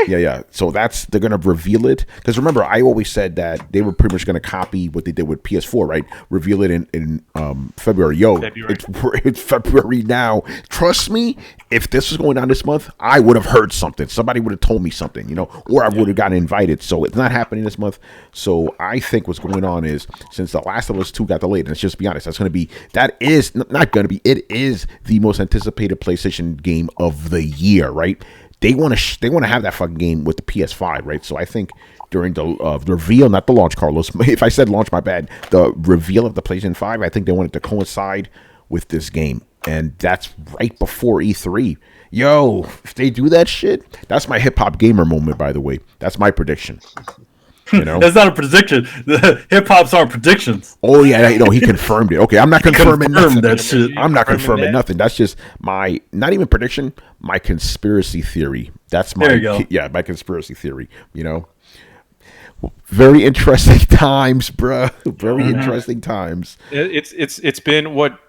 Yeah. So they're gonna reveal it because remember I always said that they were pretty much gonna copy what they did with PS4, right? Reveal it in February. It's February now. Trust me, if this was going on this month, I would have heard something. Somebody would have told me something, or I would have gotten invited. So it's not happening this month. So I think what's going on is since The Last of Us 2 got delayed, and let's just be honest, it is the most anticipated PlayStation game of the year, right? They want to have that fucking game with the PS5, right? So I think during the reveal, not the launch, Carlos. If I said launch, my bad. The reveal of the PlayStation 5, I think they wanted to coincide with this game, and that's right before E3. Yo, if they do that shit, that's my hip hop gamer moment. By the way, that's my prediction. That's not a prediction. The hip hops aren't predictions. Oh yeah, he confirmed it. Okay, I'm not confirming nothing. That shit. I'm not confirming nothing. That's just my not even prediction. My conspiracy theory. That's my there you go. Yeah, my conspiracy theory. Very interesting times, bruh. Very interesting times. It's been what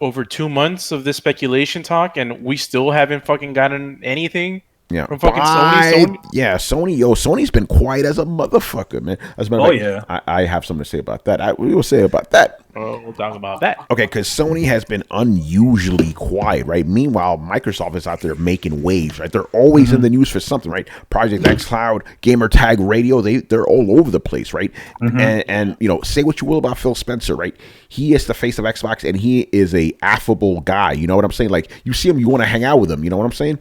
over 2 months of this speculation talk, and we still haven't fucking gotten anything. Yeah, from fucking Sony. Yeah, Sony. Yo, Sony's been quiet as a motherfucker, man. Yeah. I have something to say about that. We will say about that. We'll talk about that. Okay, because Sony has been unusually quiet, right? Meanwhile, Microsoft is out there making waves, right? They're always in the news for something, right? Project X Cloud, Gamer Tag Radio, they're all over the place, right? And say what you will about Phil Spencer, right? He is the face of Xbox, and he is a affable guy. You know what I'm saying? Like, you see him, you want to hang out with him. You know what I'm saying?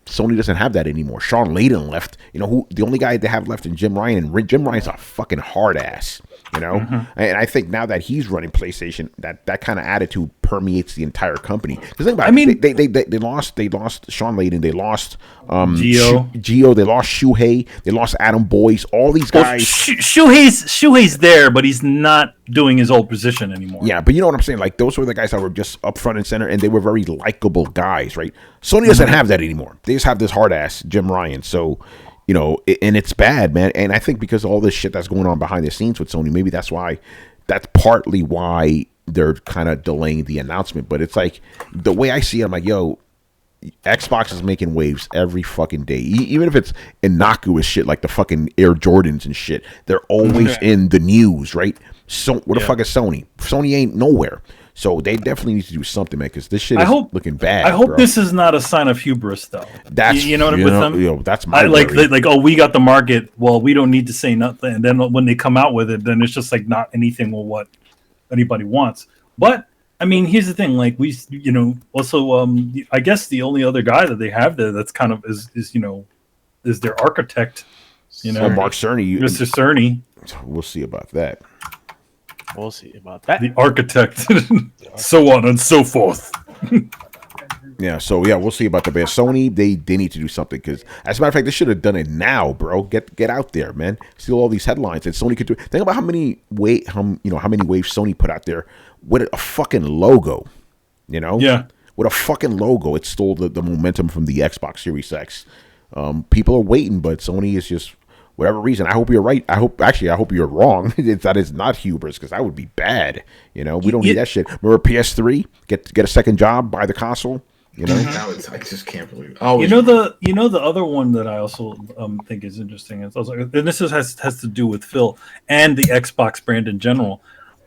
Sony doesn't have that anymore. Sean Layden left. Who the only guy they have left in Jim Ryan, and Jim Ryan's a fucking hard ass. And I think now that he's running PlayStation, that kind of attitude permeates the entire company. Because think about it, they lost Sean Layden, they lost Gio, they lost Shuhei, they lost Adam Boyce, all these guys. Shuhei's there, but he's not doing his old position anymore. Yeah, but you know what I'm saying? Like, those were the guys that were just up front and center, and they were very likable guys, right? Sony doesn't have that anymore. They just have this hard ass Jim Ryan. So, and it's bad, man. And I think because of all this shit that's going on behind the scenes with Sony, maybe that's partly why they're kind of delaying the announcement. But it's like, the way I see it, I'm like, yo, Xbox is making waves every fucking day. Even if it's innocuous shit like the fucking Air Jordans and shit, they're always in the news, right? So what the fuck is Sony? Sony ain't nowhere. So they definitely need to do something, man, because this shit is looking bad. I hope this is not a sign of hubris, though. That's you know what I mean with them. You know, that's my like oh, we got the market. Well, we don't need to say nothing. And then when they come out with it, then it's just like not anything with what anybody wants. But I mean, here's the thing. Like also I guess the only other guy that they have there that's kind of is their architect. Mark Cerny, Mr. Cerny. We'll see about that. We'll see about that. The architect, so on and so forth. So we'll see about the band. Sony, they need to do something because, as a matter of fact, they should have done it now, bro. Get out there, man. See all these headlines, and Sony could do. Think about how many waves Sony put out there with a fucking logo. With a fucking logo, it stole the momentum from the Xbox Series X. People are waiting, but Sony is just. Whatever reason, I hope you're right. I hope you're wrong. That is not hubris, because that would be bad. We don't need that shit. Remember PS3? Get a second job, buy the console. I just can't believe it. The other one that I also think is interesting is also, and this has to do with Phil and the Xbox brand in general.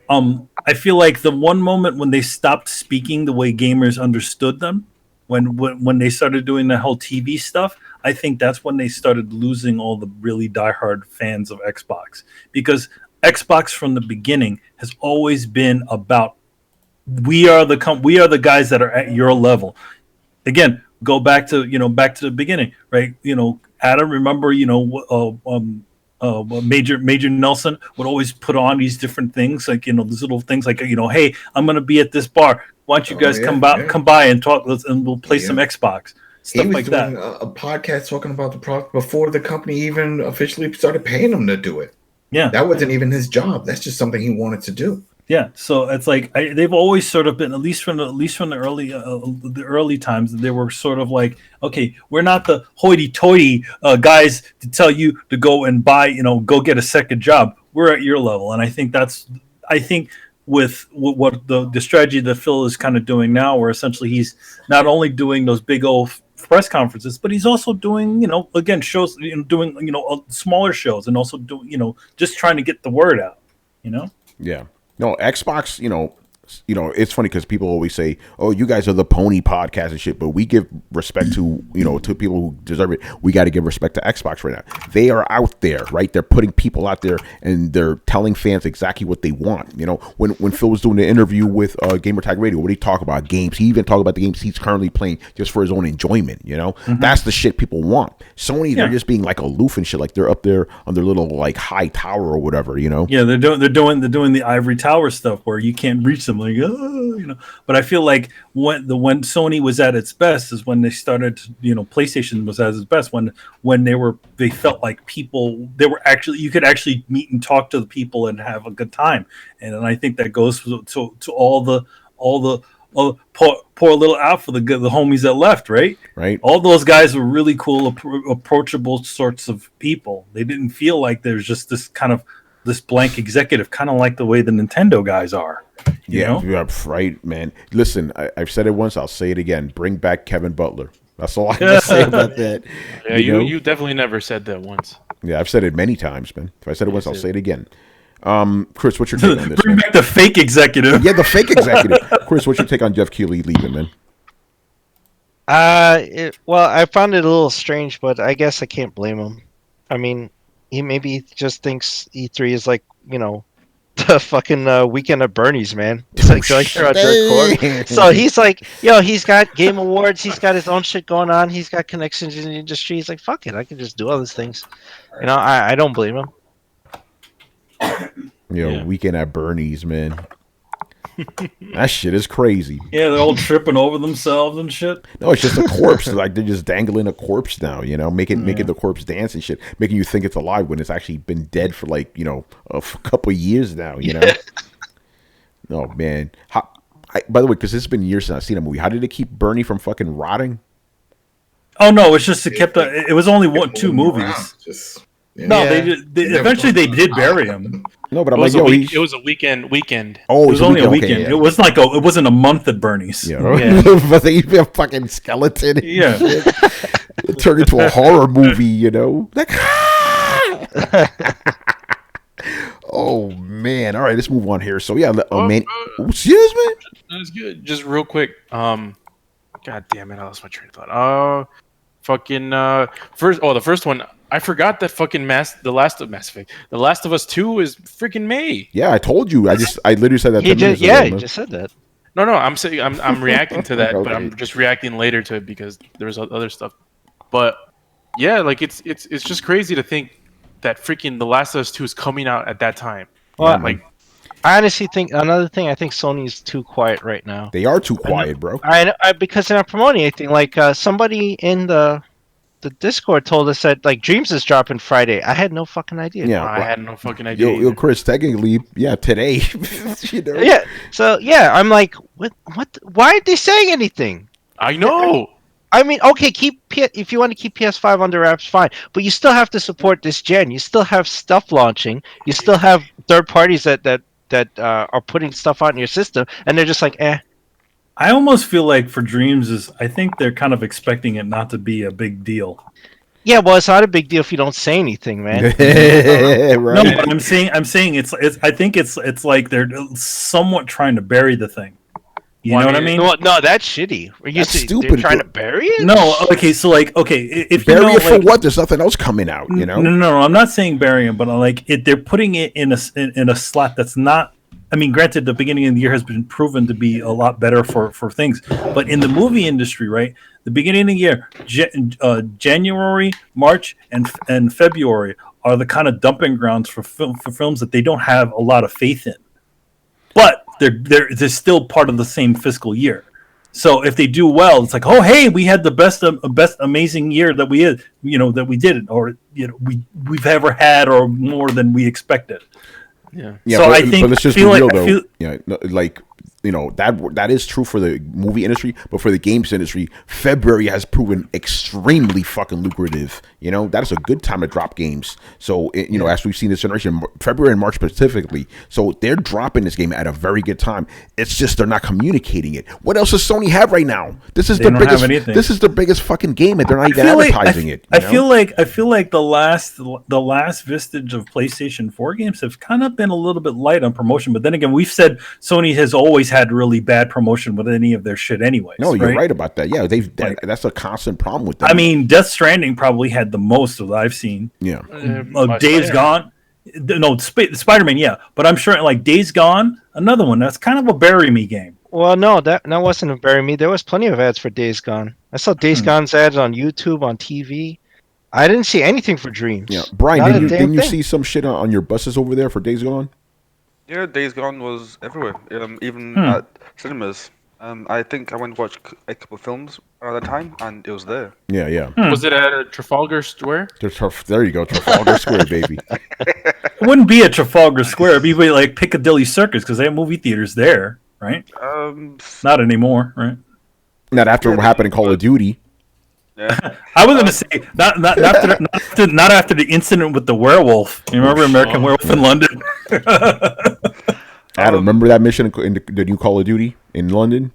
I feel like the one moment when they stopped speaking the way gamers understood them, when they started doing the whole TV stuff, I think that's when they started losing all the really diehard fans of Xbox, because Xbox from the beginning has always been about we are the guys that are at your level. Again, go back to the beginning, right? Adam, remember, Major Nelson would always put on these different things, like these little things, like hey, I'm gonna be at this bar. Why don't you guys come by and talk, and we'll play some Xbox. Stuff like that. He was doing a podcast talking about the product before the company even officially started paying him to do it. Yeah, that wasn't even his job. That's just something he wanted to do. Yeah, so it's like they've always sort of been, at least from the early times, they were sort of like, okay, we're not the hoity-toity guys to tell you to go and buy, go get a second job. We're at your level, and I think with what the strategy that Phil is kind of doing now, where essentially he's not only doing those big old press conferences, but he's also doing, again, shows, doing, smaller shows, and also doing, just trying to get the word out, Yeah. No, Xbox, it's funny because people always say, "Oh, you guys are the pony podcast and shit," but we give respect to, to people who deserve it. We got to give respect to Xbox right now. They are out there, right? They're putting people out there, and they're telling fans exactly what they want. When Phil was doing the interview with Gamertag Radio, what did he talk about? Games. He even talked about the games he's currently playing just for his own enjoyment. That's the shit people want. Sony, they're just being like aloof and shit, like they're up there on their little like high tower or whatever. Yeah, they're doing the ivory tower stuff where you can't reach them. Like, but I feel like when Sony was at its best is when they started. PlayStation was at its best when they felt like you could actually meet and talk to the people and have a good time. And I think that goes to all the poor little out for the homies that left, right? Right. All those guys were really cool, approachable sorts of people. They didn't feel like there's just this blank executive, kind of like the way the Nintendo guys are. Yeah, right, man. Listen, I've said it once, I'll say it again. Bring back Kevin Butler. That's all I can say about that. Yeah, you definitely never said that once. Yeah, I've said it many times, man. If I said it once, I'll say it again. Chris, what's your take on this? Bring back the fake executive. Yeah, the fake executive. Chris, what's your take on Geoff Keighley leaving, man? I found it a little strange, but I guess I can't blame him. I mean, he maybe just thinks E3 is like, the fucking weekend at Bernie's, man. It's like they're on Dirt Court. So he's like, he's got Game Awards, he's got his own shit going on, he's got connections in the industry. He's like, fuck it, I can just do all these things. I don't blame him. Weekend at Bernie's, man. That shit is crazy. Yeah, they're all tripping over themselves and shit. No, it's just a corpse. Like they're just dangling a corpse now, making the corpse dance and shit, making you think it's alive when it's actually been dead for like, a couple of years now, Oh man. By the way, because it's been years since I've seen a movie. How did it keep Bernie from fucking rotting? Oh no, it's just it was only two movies. No, they eventually they did bury him. No, but I'm It like, was yo, it was a weekend. Oh, It was only a okay, weekend. yeah. It was like it wasn't a month at Bernie's. Yeah, but they even a fucking skeleton. Yeah. It turned into a horror movie, you know. Like, oh man! All right, let's move on here. So yeah, man. Excuse me. That's good. Just real quick. God damn it! I lost my train of thought. The first one. I forgot that fucking The Last of Us 2 is freaking May. Yeah, I told you. I literally said that. He just said that. No, I'm saying I'm reacting to that, Okay. but I'm just reacting later to it because there's other stuff. But yeah, like it's just crazy to think that freaking The Last of Us 2 is coming out at that time. Well, Like, I honestly think another thing. I think Sony's too quiet right now. They are too quiet, bro. I because they're not promoting anything. Like somebody in the Discord told us that like Dreams is dropping Friday. I had no fucking idea. Yeah, I had no fucking idea. Yo, Chris, technically, yeah, today. You know? Yeah. So yeah, I'm like, what? Why aren't they saying anything? I know. I mean, okay, if you want to keep PS5 under wraps, fine. But you still have to support this gen. You still have stuff launching. You still have third parties that are putting stuff out in your system, and they're just like, eh. I almost feel like for Dreams I think they're kind of expecting it not to be a big deal. Yeah, well, it's not a big deal if you don't say anything, man. Right. No, but I'm saying it's I think it's like they're somewhat trying to bury the thing. You know what I mean? No, that's shitty. That's stupid. They're trying to bury it? No, okay, so like, okay, if bury you know, it for what? There's nothing else coming out, you know? No, I'm not saying bury it, but like they're putting it in a slot that's not. I mean, granted, the beginning of the year has been proven to be a lot better for things, but in the movie industry, right, the beginning of the year, January, March, and February are the kind of dumping grounds for films that they don't have a lot of faith in, but they're still part of the same fiscal year. So if they do well, it's like, oh hey, we had the best amazing year that we did, or we've ever had, or more than we expected. Yeah. So I think, but let's just be real though. Yeah, like that is true for the movie industry, but for the games industry, February has proven extremely fucking lucrative. You know, that is a good time to drop games. So as we've seen this generation, February and March specifically, so they're dropping this game at a very good time. It's just they're not communicating it. What else does Sony have right now? This is their biggest. This is their biggest fucking game, and they're not even advertising it. I feel like the last vestige of PlayStation 4 games have kind of been a little bit light on promotion. But then again, we've said Sony has always had really bad promotion with any of their shit anyways. No, you're right about that. Yeah, that's a constant problem with them. I mean, Death Stranding probably had the most of that I've seen. Yeah. Days Gone. No, Spider-Man, yeah. But I'm sure like Days Gone, another one. That's kind of a bury me game. Well, no, that wasn't a bury me. There was plenty of ads for Days Gone. I saw Days Gone's ads on YouTube, on TV. I didn't see anything for Dreams. Yeah, Brian, didn't you see some shit on your buses over there for Days Gone? Yeah, Days Gone was everywhere, even at cinemas. I think I went to watch a couple of films around that time, and it was there. Yeah. Was it at Trafalgar Square? There you go, Trafalgar Square, baby. It wouldn't be at Trafalgar Square. It'd be like Piccadilly Circus because they have movie theaters there, right? Not anymore, right? Not after what happened in Call of Duty. Yeah. I was gonna say not after the incident with the werewolf. You remember American Werewolf in London? I remember that mission in the new Call of Duty in London.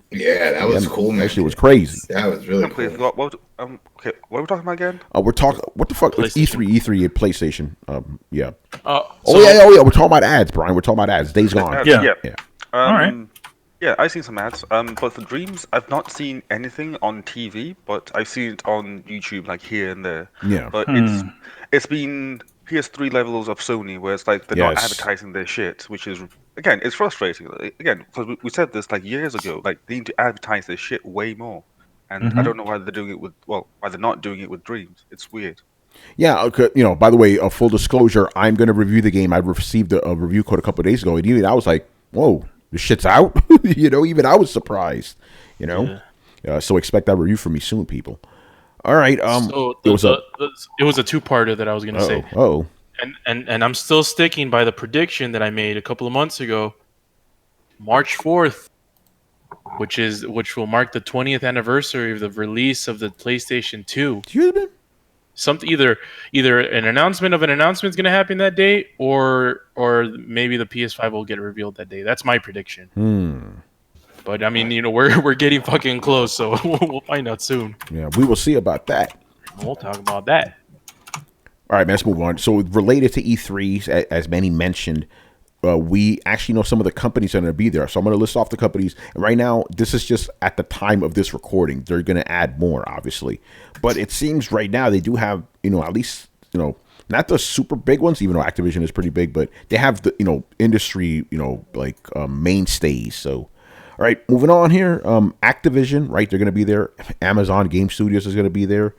Yeah, that was cool, man. That shit was crazy. That was really cool. What are we talking about again? We're talking. What the fuck? It's E3 at PlayStation. Yeah. So, We're talking about ads, Brian. We're talking about ads. Days Gone. Yeah. All right. Yeah, I've seen some ads. But for Dreams, I've not seen anything on TV, but I've seen it on YouTube, like here and there. Yeah. But it's been PS3 levels of Sony, where it's like they're not advertising their shit, which is again, it's frustrating. Again, because we said this like years ago, like they need to advertise their shit way more, and I don't know why they're doing it why they're not doing it with Dreams. It's weird. Yeah, okay, by the way, full disclosure, I'm going to review the game. I received a review code a couple of days ago, and even I was like, whoa, this shit's out? Even I was surprised, So expect that review from me soon, people. All right. So it was a two-parter that I was going to say. Oh. And I'm still sticking by the prediction that I made a couple of months ago. March 4th, which will mark the 20th anniversary of the release of the PlayStation 2. Something either an announcement of an announcement is going to happen that day, or maybe the PS5 will get revealed that day. That's my prediction. But I mean, we're getting fucking close, so we'll find out soon. Yeah, we will see about that. We'll talk about that. All right, man, let's move on. So related to E3, as Manny mentioned, we actually know some of the companies that are going to be there. So I'm going to list off the companies. And right now, this is just at the time of this recording. They're going to add more, obviously. But it seems right now they do have, at least, not the super big ones, even though Activision is pretty big, but they have the, industry, mainstays. So, all right, moving on here. Activision, right? They're going to be there. Amazon Game Studios is going to be there.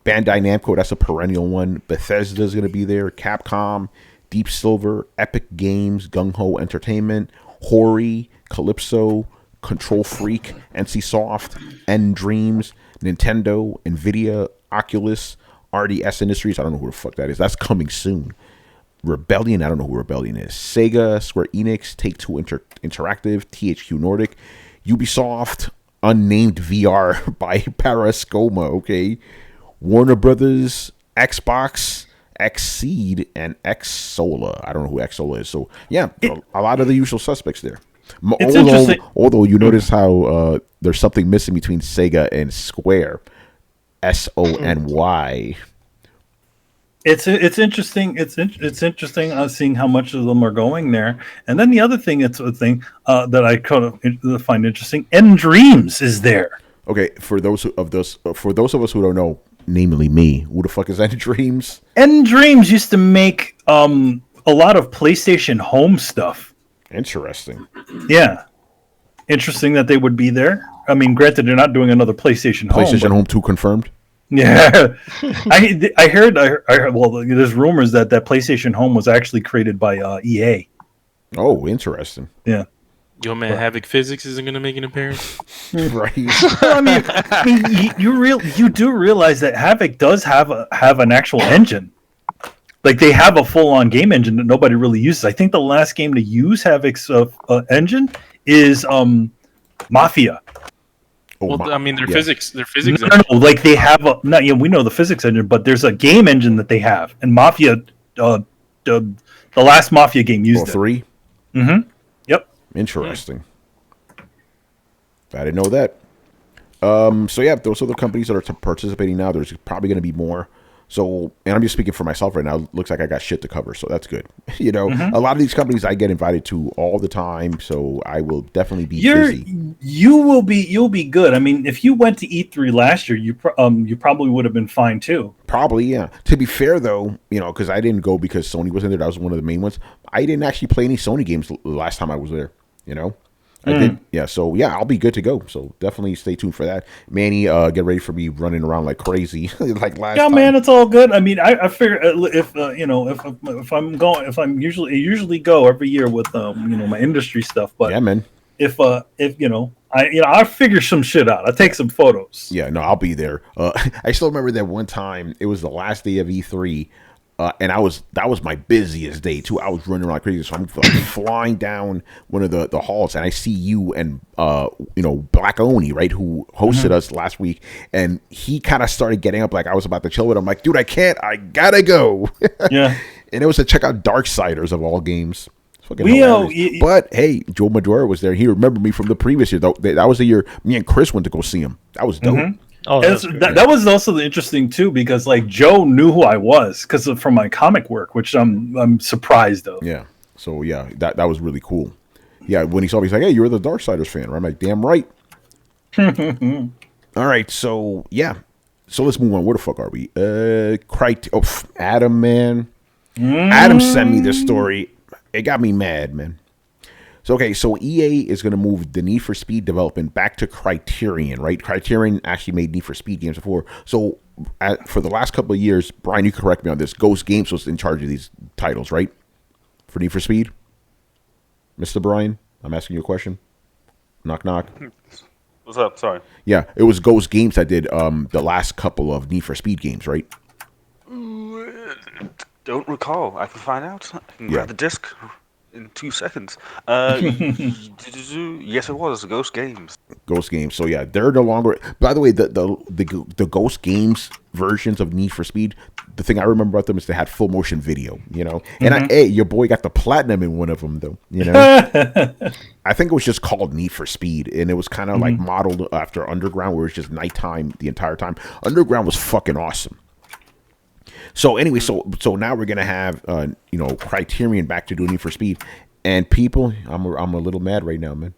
Bandai Namco, that's a perennial one. Bethesda is going to be there. Capcom, Deep Silver, Epic Games, Gung Ho Entertainment, Hori, Calypso, Control Freak, NCSoft, N-Dreams, Nintendo, Nvidia, Oculus, RDS Industries. I don't know who the fuck that is. That's coming soon. Rebellion. I don't know who Rebellion is. Sega, Square-Enix, Take-Two Interactive, THQ Nordic, Ubisoft, Unnamed VR by Parascoma. Okay. Warner Brothers, Xbox, Xseed, and Xsola. I don't know who Xsola is. So, yeah, a lot of the usual suspects there. Although you notice how there's something missing between Sega and Square. SONY. It's interesting. It's interesting seeing how much of them are going there. And then the other thing, it's a thing that I kind of find interesting. N-Dreams is there. Okay, for those of us who don't know, namely me, who the fuck is N-Dreams? N-Dreams used to make a lot of PlayStation Home stuff. Interesting. Yeah. Interesting that they would be there. I mean, granted, they're not doing another PlayStation Home. PlayStation Home 2 confirmed? Yeah. I heard, well, there's rumors that PlayStation Home was actually created by EA. Oh, interesting. Yeah. Yo, man, Havoc Physics isn't going to make an appearance? Right. I mean, you do realize that Havoc does have an actual engine. Like, they have a full-on game engine that nobody really uses. I think the last game to use Havoc's engine is Mafia. Well, I mean, their physics. No, like they have we know the physics engine, but there's a game engine that they have, and Mafia, the last Mafia game used it. 3? Mm-hmm. Yep. Interesting. I didn't know that. So yeah, those are the companies that are participating now. There's probably going to be more. So, and I'm just speaking for myself right now. It looks like I got shit to cover, so that's good. A lot of these companies I get invited to all the time, so I will definitely be busy. You'll be good. I mean, if you went to E3 last year, you probably would have been fine too. Probably, yeah. To be fair, though, because I didn't go because Sony wasn't there. That was one of the main ones. I didn't actually play any Sony games the last time I was there. I did. Yeah, so yeah, I'll be good to go. So definitely stay tuned for that. Manny, get ready for me running around like crazy like last time. Yeah, man, it's all good. I mean, I figure if I'm going, if I'm usually go every year with my industry stuff. But yeah, man. If I figure some shit out. I take some photos. Yeah, no, I'll be there. I still remember that one time. It was the last day of E3. And that was my busiest day too. I was running around like crazy, so I'm flying down one of the halls, and I see you and Black Oni, right, who hosted us last week, and he kind of started getting up like I was about to chill with him. I'm like, dude, I gotta go. Yeah, and it was to check out Darksiders of all games. But hey, Joe Maduro was there. He remembered me from the previous year. That was the year me and Chris went to go see him. That was dope. Mm-hmm. Oh, that was also interesting too, because like Joe knew who I was because from my comic work, which I'm surprised of. Yeah. So yeah, that was really cool. Yeah, when he saw me, he's like, "Hey, you're the Darksiders fan." Right? I'm like, "Damn right." All right, so yeah, so let's move on. Where the fuck are we? Adam, man. Adam sent me this story. It got me mad, man. So EA is going to move the Need for Speed development back to Criterion, right? Criterion actually made Need for Speed games before. So for the last couple of years, Brian, you can correct me on this, Ghost Games was in charge of these titles, right? For Need for Speed? Mr. Brian, I'm asking you a question. Knock, knock. What's up? Sorry. Yeah, it was Ghost Games that did the last couple of Need for Speed games, right? Don't recall. I can find out. I can grab the disc. in 2 seconds. Yes, it was Ghost Games. Ghost Games. So yeah, they're no longer. By the way, the Ghost Games versions of Need for Speed. The thing I remember about them is they had full motion video. And hey, your boy got the platinum in one of them though. I think it was just called Need for Speed, and it was kind of like modeled after Underground, where it's just nighttime the entire time. Underground was fucking awesome. So anyway, so now we're gonna have Criterion back to doing Need for Speed, and people, I'm a little mad right now, man.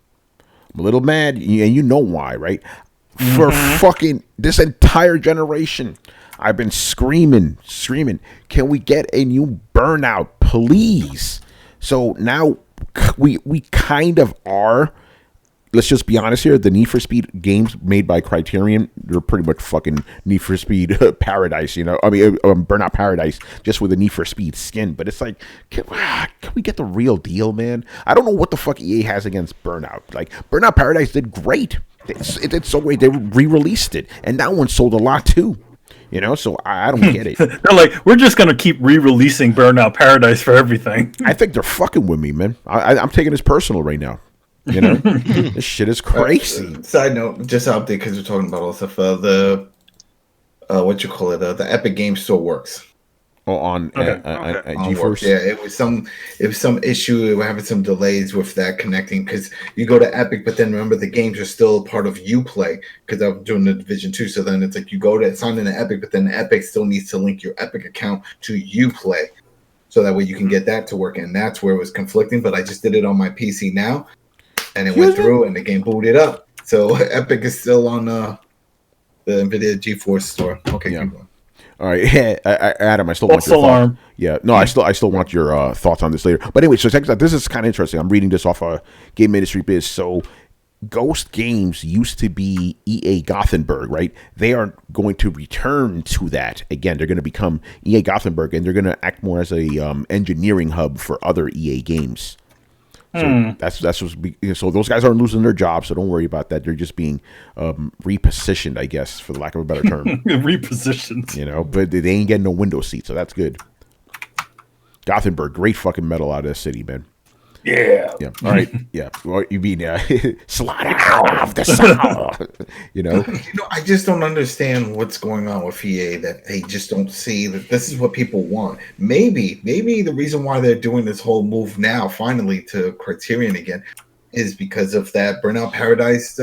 I'm a little mad, and you know why, right? For fucking this entire generation, I've been screaming. Can we get a new Burnout, please? So now we kind of are. Let's just be honest here. The Need for Speed games made by Criterion, they're pretty much fucking Need for Speed Paradise, Burnout Paradise, just with a Need for Speed skin. But it's like, can we get the real deal, man? I don't know what the fuck EA has against Burnout. Like, Burnout Paradise did great. It did so great. They re-released it, and that one sold a lot too. So I don't get it. They're like, we're just gonna keep re-releasing Burnout Paradise for everything. I think they're fucking with me, man. I'm taking this personal right now. This shit is crazy. Side note, just update because we're talking about all this stuff. The Epic Game Store works. On GeForce. Yeah, it was some issue. It was having some delays with that connecting because you go to Epic, but then remember the games are still part of Uplay because I'm doing the Division 2. So then it's like you go to sign in to Epic, but then Epic still needs to link your Epic account to Uplay, so that way you can get that to work. And that's where it was conflicting. But I just did it on my PC now. And it went through, and the game booted up. So Epic is still on the NVIDIA GeForce store. Okay, yeah. keep going. All right, Adam, I still want your thoughts. Yeah, no, I still want your thoughts on this later. But anyway, so check this out. This is kind of interesting. I'm reading this off Game Industry Biz. So Ghost Games used to be EA Gothenburg, right? They are going to return to that again. They're going to become EA Gothenburg, and they're going to act more as a engineering hub for other EA games. So that's so those guys aren't losing their jobs, so don't worry about that. They're just being repositioned, I guess, for the lack of a better term. Repositioned. But they ain't getting no window seat, so that's good. Gothenburg, great fucking metal out of the city, man. Yeah. Yeah. All right. Yeah. Well, you mean slide out of the south? I just don't understand what's going on with EA that they just don't see that this is what people want. Maybe the reason why they're doing this whole move now, finally to Criterion again, is because of that Burnout Paradise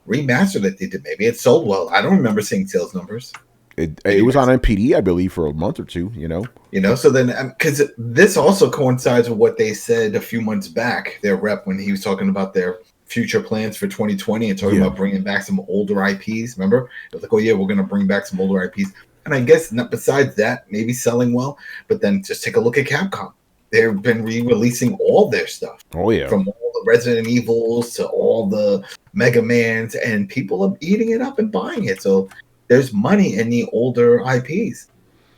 remaster that they did. Maybe it sold well. I don't remember seeing sales numbers. It was on MPD, I believe, for a month or two, So then, because this also coincides with what they said a few months back, their rep, when he was talking about their future plans for 2020 and talking about bringing back some older IPs. Remember? It was like, oh, yeah, we're going to bring back some older IPs. And I guess besides that, maybe selling well, but then just take a look at Capcom. They've been re-releasing all their stuff. Oh, yeah. From all the Resident Evils to all the Mega Mans, and people are eating it up and buying it. So there's money in the older IPs.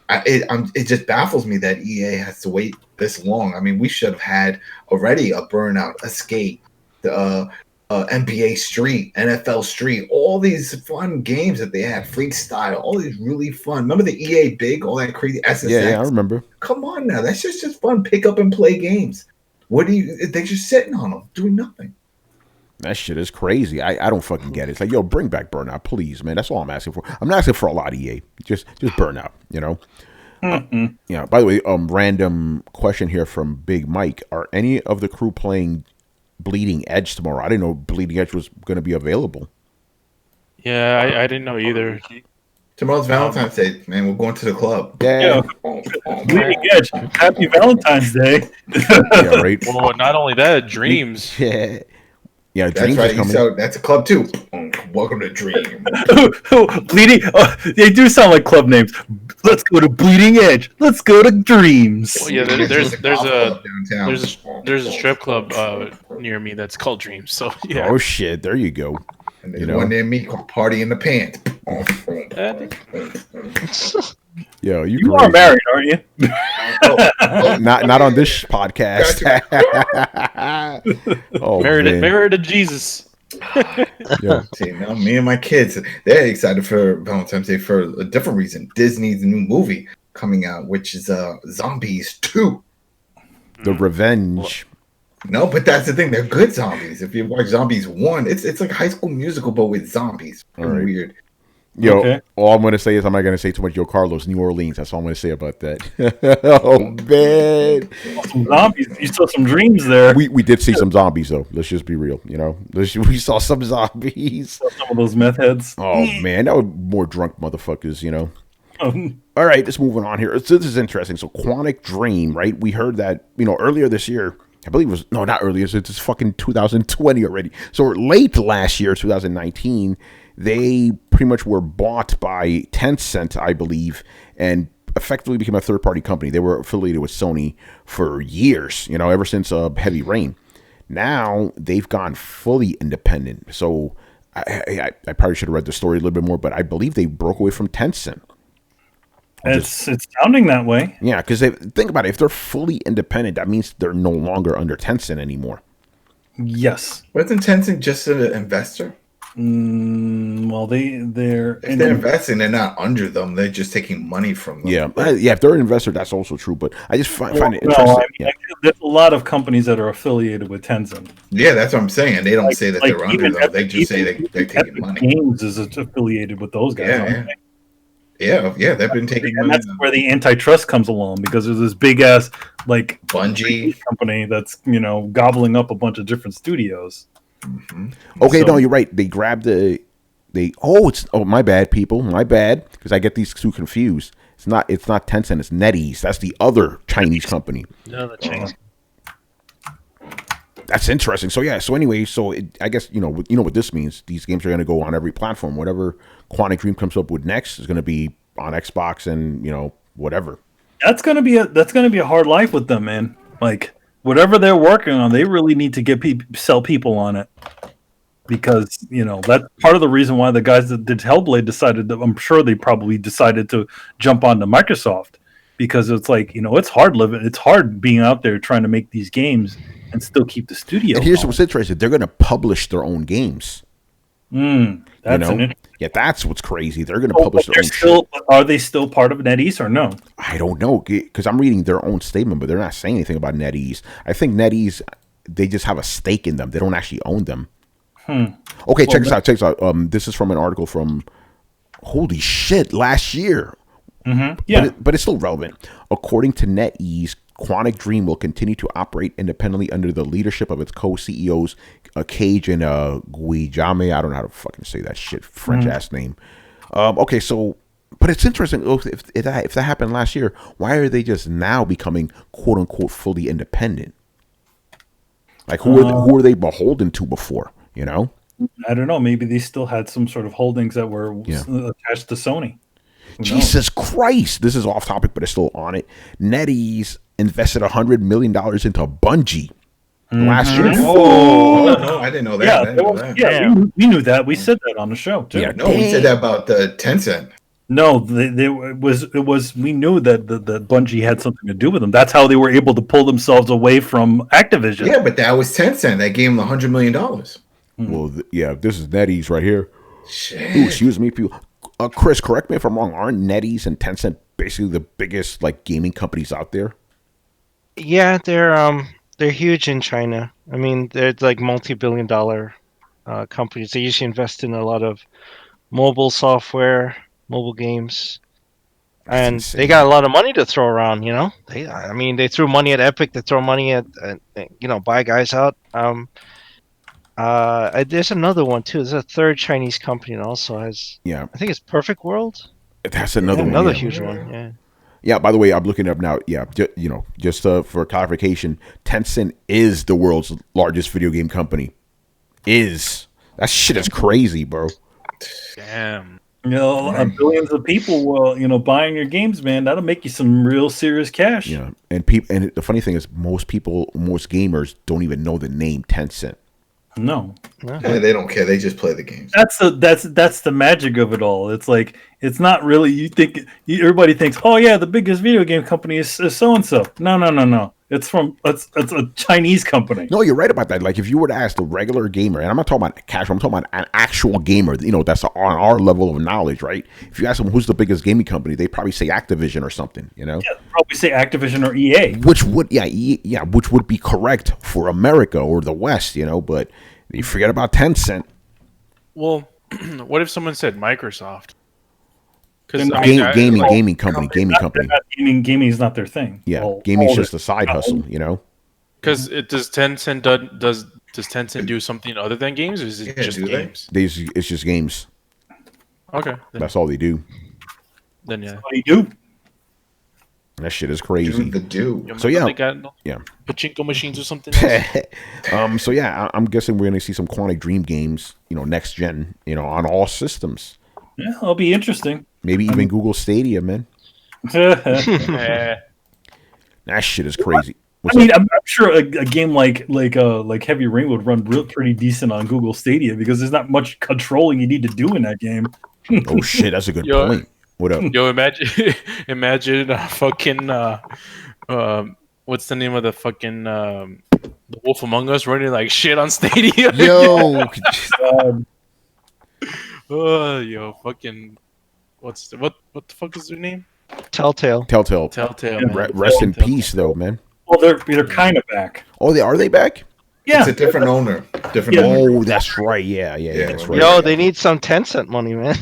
It just baffles me that EA has to wait this long. I mean, we should have had already a Burnout, Escape, NBA Street, NFL Street, all these fun games that they had, Freestyle, all these really fun. Remember the EA Big, all that crazy SSX? Yeah, I remember. Come on now, that's just fun. Pick up and play games. They're just sitting on them, doing nothing. That shit is crazy. I don't fucking get it. It's like, yo, bring back Burnout, please, man. That's all I'm asking for. I'm not asking for a lot, EA. Just Burnout, by the way, random question here from Big Mike. Are any of the crew playing Bleeding Edge tomorrow? I didn't know Bleeding Edge was going to be available. Yeah, I didn't know either. Tomorrow's Valentine's Day, man. We're going to the club. Yeah. Bleeding Edge. Happy Valentine's Day. Yeah, right. Well, not only that, Dreams. Yeah. Yeah, that's Dreams right. is coming. So that's a club too. Welcome to Dream. Bleeding. They do sound like club names. Let's go to Bleeding Edge. Let's go to Dreams. Well, yeah, there's a strip club near me that's called Dreams. So yeah. Oh shit! There you go. And there's one near me called Party in the Pants. Yo, you are married, aren't you? Not on this podcast. Married to Jesus. Yeah. See, now me and my kids, they're excited for Valentine's Day for a different reason. Disney's new movie coming out, which is Zombies 2. The Revenge. No, but that's the thing. They're good zombies. If you watch Zombies 1, it's like High School Musical, but with zombies. Right. Weird. Yo, Okay. all I'm going to say is I'm not going to say too much. Yo, Carlos, New Orleans. That's all I'm going to say about that. Oh, man. Some zombies. You saw some dreams there. We did see some zombies, though. Let's just be real. We saw some zombies. Some of those meth heads. Oh, man. That was more drunk motherfuckers, All right, let's move on here. So this is interesting. So Quantic Dream, right? We heard that, earlier this year. I believe it was, no, not earlier. It's fucking 2020 already. So late last year, 2019, they pretty much were bought by Tencent, I believe, and effectively became a third-party company. They were affiliated with Sony for years, ever since Heavy Rain. Now they've gone fully independent. So I probably should have read the story a little bit more, but I believe they broke away from Tencent. It's sounding that way. Yeah, because think about it. If they're fully independent, that means they're no longer under Tencent anymore. Yes. Wasn't Tencent just an investor? Well, they're investing, they're not under them. They're just taking money from them. Yeah. If they're an investor, that's also true. But I just find it interesting. No, there's a lot of companies that are affiliated with Tencent. Yeah, that's what I'm saying. They don't say that they're under them. They just say they're taking money. Games is affiliated with those guys. Yeah, they've been taking money. That's where the antitrust comes along, because there's this big ass Bungie company that's gobbling up a bunch of different studios. Mm-hmm. Okay, no, you're right. They grabbed my bad, people, my bad, because I get these two confused. It's not Tencent, it's NetEase. That's the other Chinese company. No, the Chinese. That's interesting. So anyway, I guess what this means. These games are going to go on every platform. Whatever Quantic Dream comes up with next is going to be on Xbox and whatever. That's gonna be a hard life with them, man. Like whatever they're working on, they really need to sell people on it, because that's part of the reason why the guys that did Hellblade decided that. I'm sure they probably decided to jump onto Microsoft, because it's like it's hard living. It's hard being out there trying to make these games and still keep the studio. And here's what's interesting: they're going to publish their own games. That's what's crazy. They're going to publish their own shit. Are they still part of NetEase or no? I don't know, because I'm reading their own statement, but they're not saying anything about NetEase. I think NetEase, they just have a stake in them. They don't actually own them. Okay, check this out. This is from an article from, holy shit, last year. Mm-hmm. Yeah. But it's still relevant. According to NetEase, Quantic Dream will continue to operate independently under the leadership of its co-CEOs, Cage and Guijame. I don't know how to fucking say that shit French ass name. Okay, so, but it's interesting. If that happened last year, why are they just now becoming quote unquote fully independent? Like who are they beholden to before? I don't know. Maybe they still had some sort of holdings that were attached to Sony. Jesus Christ! This is off topic, but it's still on it. NetEase invested $100 million into Bungie last year. Oh, no, I didn't know that. We knew that. We said that on the show too. Yeah, we said that about the Tencent. No, it was. We knew that the Bungie had something to do with them. That's how they were able to pull themselves away from Activision. Yeah, but that was Tencent that gave them $100 million. Well, this is NetEase right here. Shit. Ooh, excuse me, people. Chris, correct me if I'm wrong. Aren't NetEase and Tencent basically the biggest gaming companies out there? Yeah, they're huge in China. I mean, they're like multi-billion-dollar companies. They usually invest in a lot of mobile software, mobile games, and they got a lot of money to throw around. They threw money at Epic. They throw money at buy guys out. There's another one too. There's a third Chinese company that also has. Yeah, I think it's Perfect World. That's another one. Another huge one. Yeah. Yeah. By the way, I'm looking it up now. Yeah, just for clarification, Tencent is the world's largest video game company. That shit is crazy, bro. Damn. Billions of people, buying your games, man. That'll make you some real serious cash. Yeah, and the funny thing is, most gamers don't even know the name Tencent. No, they don't care. They just play the games. That's the magic of it all. It's like it's not really. Everybody thinks, oh yeah, the biggest video game company is so and so. No. It's a Chinese company. No, you're right about that. Like if you were to ask the regular gamer, and I'm not talking about casual, I'm talking about an actual gamer, that's on our level of knowledge, right? If you ask them who's the biggest gaming company, they probably say Activision or something, Yeah, probably say Activision or EA. Which would be correct for America or the West, but you forget about Tencent. Well, what if someone said Microsoft? Because gaming company. Gaming is not their thing. Yeah, gaming's just a side hustle, Because does Tencent do something other than games, or is it just games? It's just games. Okay, that's all they do. Then yeah, that's what they do. That shit is crazy. So yeah, pachinko machines or something else. So yeah, I'm guessing we're gonna see some Quantic Dream games, next gen, on all systems. Yeah, it'll be interesting. Maybe even Google Stadia, man. That shit is crazy. I'm sure a game like Heavy Rain would run pretty decent on Google Stadia because there's not much controlling you need to do in that game. Oh shit, that's a good point. What up? Yo, imagine fucking what's the name of the fucking the Wolf Among Us running like shit on Stadia? Yo. Yo, fucking what the fuck is their name? Telltale. Man. Rest in peace, though, man. Well, they're kind of back. Oh, are they back? Yeah, it's a different owner. Oh, that's right. Yeah, that's right. Yo, they need some Tencent money, man.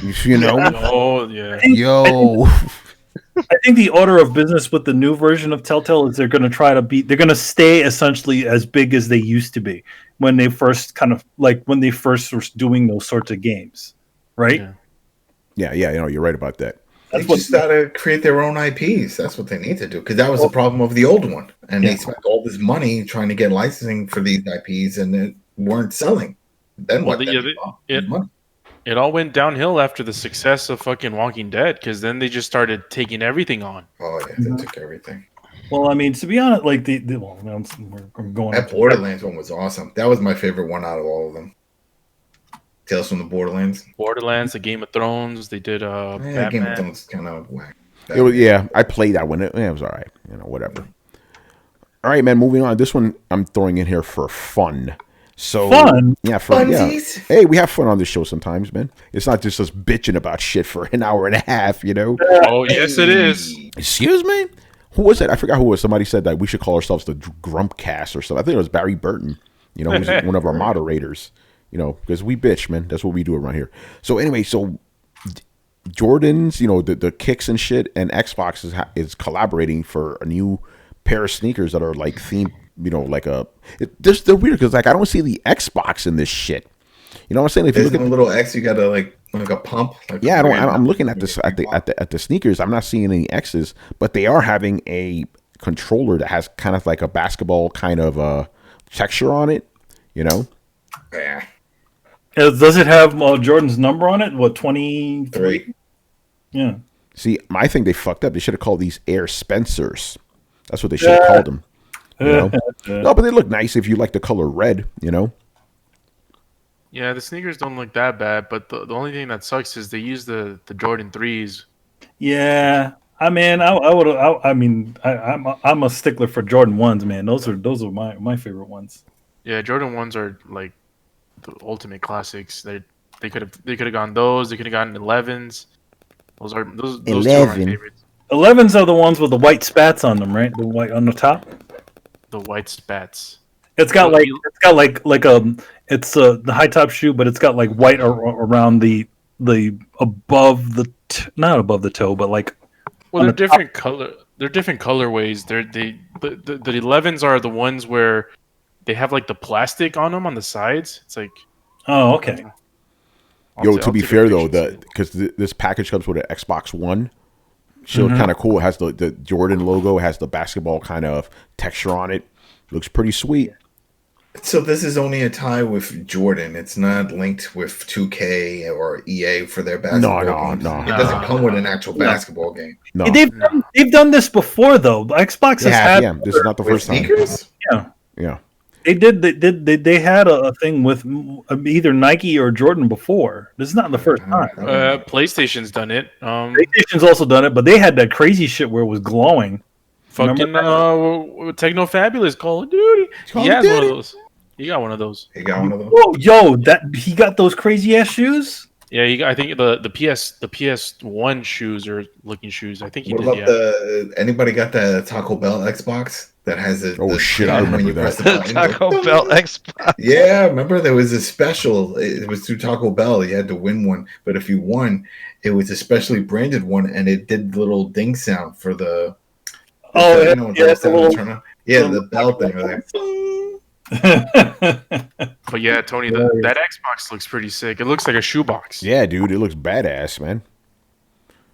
Oh yeah. Yo. I think the order of business with the new version of Telltale is they're going to stay essentially as big as they used to be when they first were doing those sorts of games, right? Yeah, you're right about that. They just gotta create their own IPs. That's what they need to do, because that was the problem of the old one, and they spent all this money trying to get licensing for these IPs, and they weren't selling. Then what? It all went downhill after the success of fucking Walking Dead, because then they just started taking everything on. Oh yeah, they took everything. Well, I mean, to be honest, like we're going. That Borderlands one was awesome. That was my favorite one out of all of them. Tales from the Borderlands, the Game of Thrones. They did Batman. Game of Thrones kind of whack. I played that one. It was all right. Whatever. All right, man. Moving on. This one I'm throwing in here for fun. So fun? Yeah, fun. Funsies? Yeah. Hey, we have fun on this show sometimes, man. It's not just us bitching about shit for an hour and a half, Oh, yes, it is. Excuse me? Who was it? I forgot who it was. Somebody said that we should call ourselves the Grumpcast or something. I think it was Barry Burton, who's one of our moderators. Because we bitch, man. That's what we do around here. So anyway, Jordan's, the kicks and shit, and Xbox is collaborating for a new pair of sneakers that are like themed, they're weird because I don't see the Xbox in this shit. You know what I'm saying? If you look at a little X, you got like a pump. I'm looking at this at the sneakers. I'm not seeing any X's, but they are having a controller that has kind of like a basketball kind of texture on it. Yeah. Does it have Jordan's number on it? What, 23? Yeah. See, I think they fucked up. They should have called these Air Spencers. That's what they should have called them. No, but they look nice if you like the color red. Yeah, the sneakers don't look that bad, but the only thing that sucks is they use the Jordan 3s. Yeah. I mean, I'm a stickler for Jordan 1s, man. Those are my favorite ones. Yeah, Jordan 1s are like the ultimate classics. They could have gone those. They could have gotten 11s. Those two are my favorites. 11s are the ones with the white spats on them, right? The white on the top. The white spats. It's got the high top shoe, but it's got like white around the above the not above the toe, but like. Well, they're different color. They're different colorways. The 11s are the ones where they have like the plastic on them on the sides. It's like. Oh, okay. To be fair though, because this package comes with an Xbox One, so kind of cool. It has the Jordan logo, it has the basketball kind of texture on it. Looks pretty sweet. So this is only a tie with Jordan. It's not linked with 2K or EA for their basketball games. No. It doesn't come with an actual basketball game. No. They've done this before though. Xbox has had. Yeah, this is not the first sneakers? time. Yeah. They had a thing with either Nike or Jordan before. This is not the first time. PlayStation's done it. PlayStation's also done it, but they had that crazy shit where it was glowing. Fucking Techno Fabulous Call of Duty. He has one of those. He got one of those. He got one of those. Oh, yo, he got those crazy ass shoes. Yeah, I think the PS1 shoes are looking shoes. I think he what did. About anybody got the Taco Bell Xbox that has a? Oh shit! I remember that. Taco Bell Xbox. Yeah, remember there was a special. It was through Taco Bell. You had to win one, but if you won, it was a specially branded one, and it did the little ding sound for the. The bell thing. But yeah, Tony, that Xbox looks pretty sick. It looks like a shoebox. Yeah, dude, it looks badass, man.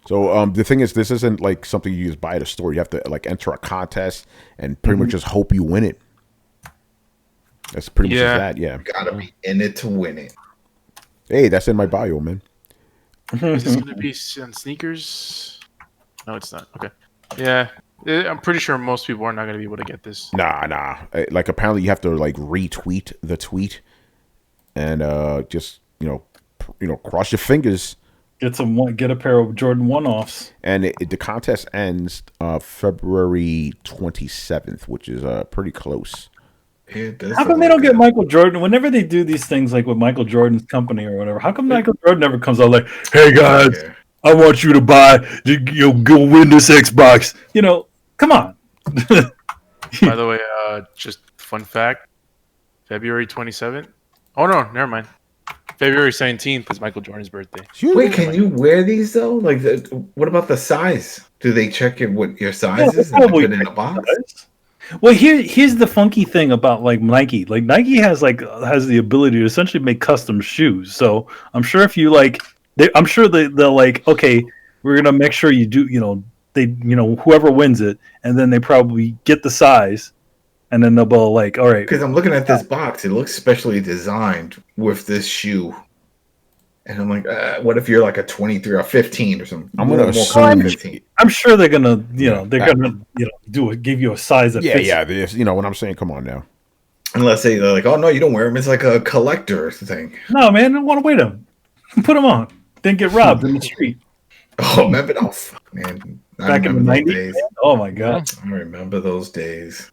So the thing is, this isn't like something you just buy at a store. You have to like enter a contest and pretty much just hope you win it. That's pretty much that. Yeah, you gotta be in it to win it. Hey, that's in my bio, man. Is this gonna be on sneakers? No, it's not. Okay. Yeah. I'm pretty sure most people are not going to be able to get this. Nah. Like apparently you have to like retweet the tweet, and just cross your fingers. Get a pair of Jordan 1-offs. And the contest ends February 27th, which is pretty close. How come they don't get Michael Jordan whenever they do these things like with Michael Jordan's company or whatever? How come Michael Jordan never comes out like, "Hey guys, I want you to buy, go win this Xbox"? Come on. By the way, just fun fact: February 27th. Oh no, never mind. February 17th is Michael Jordan's birthday. Wait, can you wear these though? Like, what about the size? Do they check what your size is and put it in a box? Well, here's the funky thing about like Nike. Like Nike has the ability to essentially make custom shoes. So I'm sure if you I'm sure they'll like, okay, we're gonna make sure you do. Whoever wins it, and then they probably get the size, and then they'll be like, all right. Because I'm looking at this box, it looks specially designed with this shoe. And I'm like, what if you're like a 23 or 15 or something? I'm gonna assume 15. I'm sure they're gonna, give you a size that fits. Yeah. You know what I'm saying? Come on now. Unless they're like, oh no, you don't wear them. It's like a collector thing. No, man, I don't want to wear them. Put them on. Then get robbed in the street. Oh, remember? Oh, fuck, man. Back in the 90s? Oh my god. I remember those days.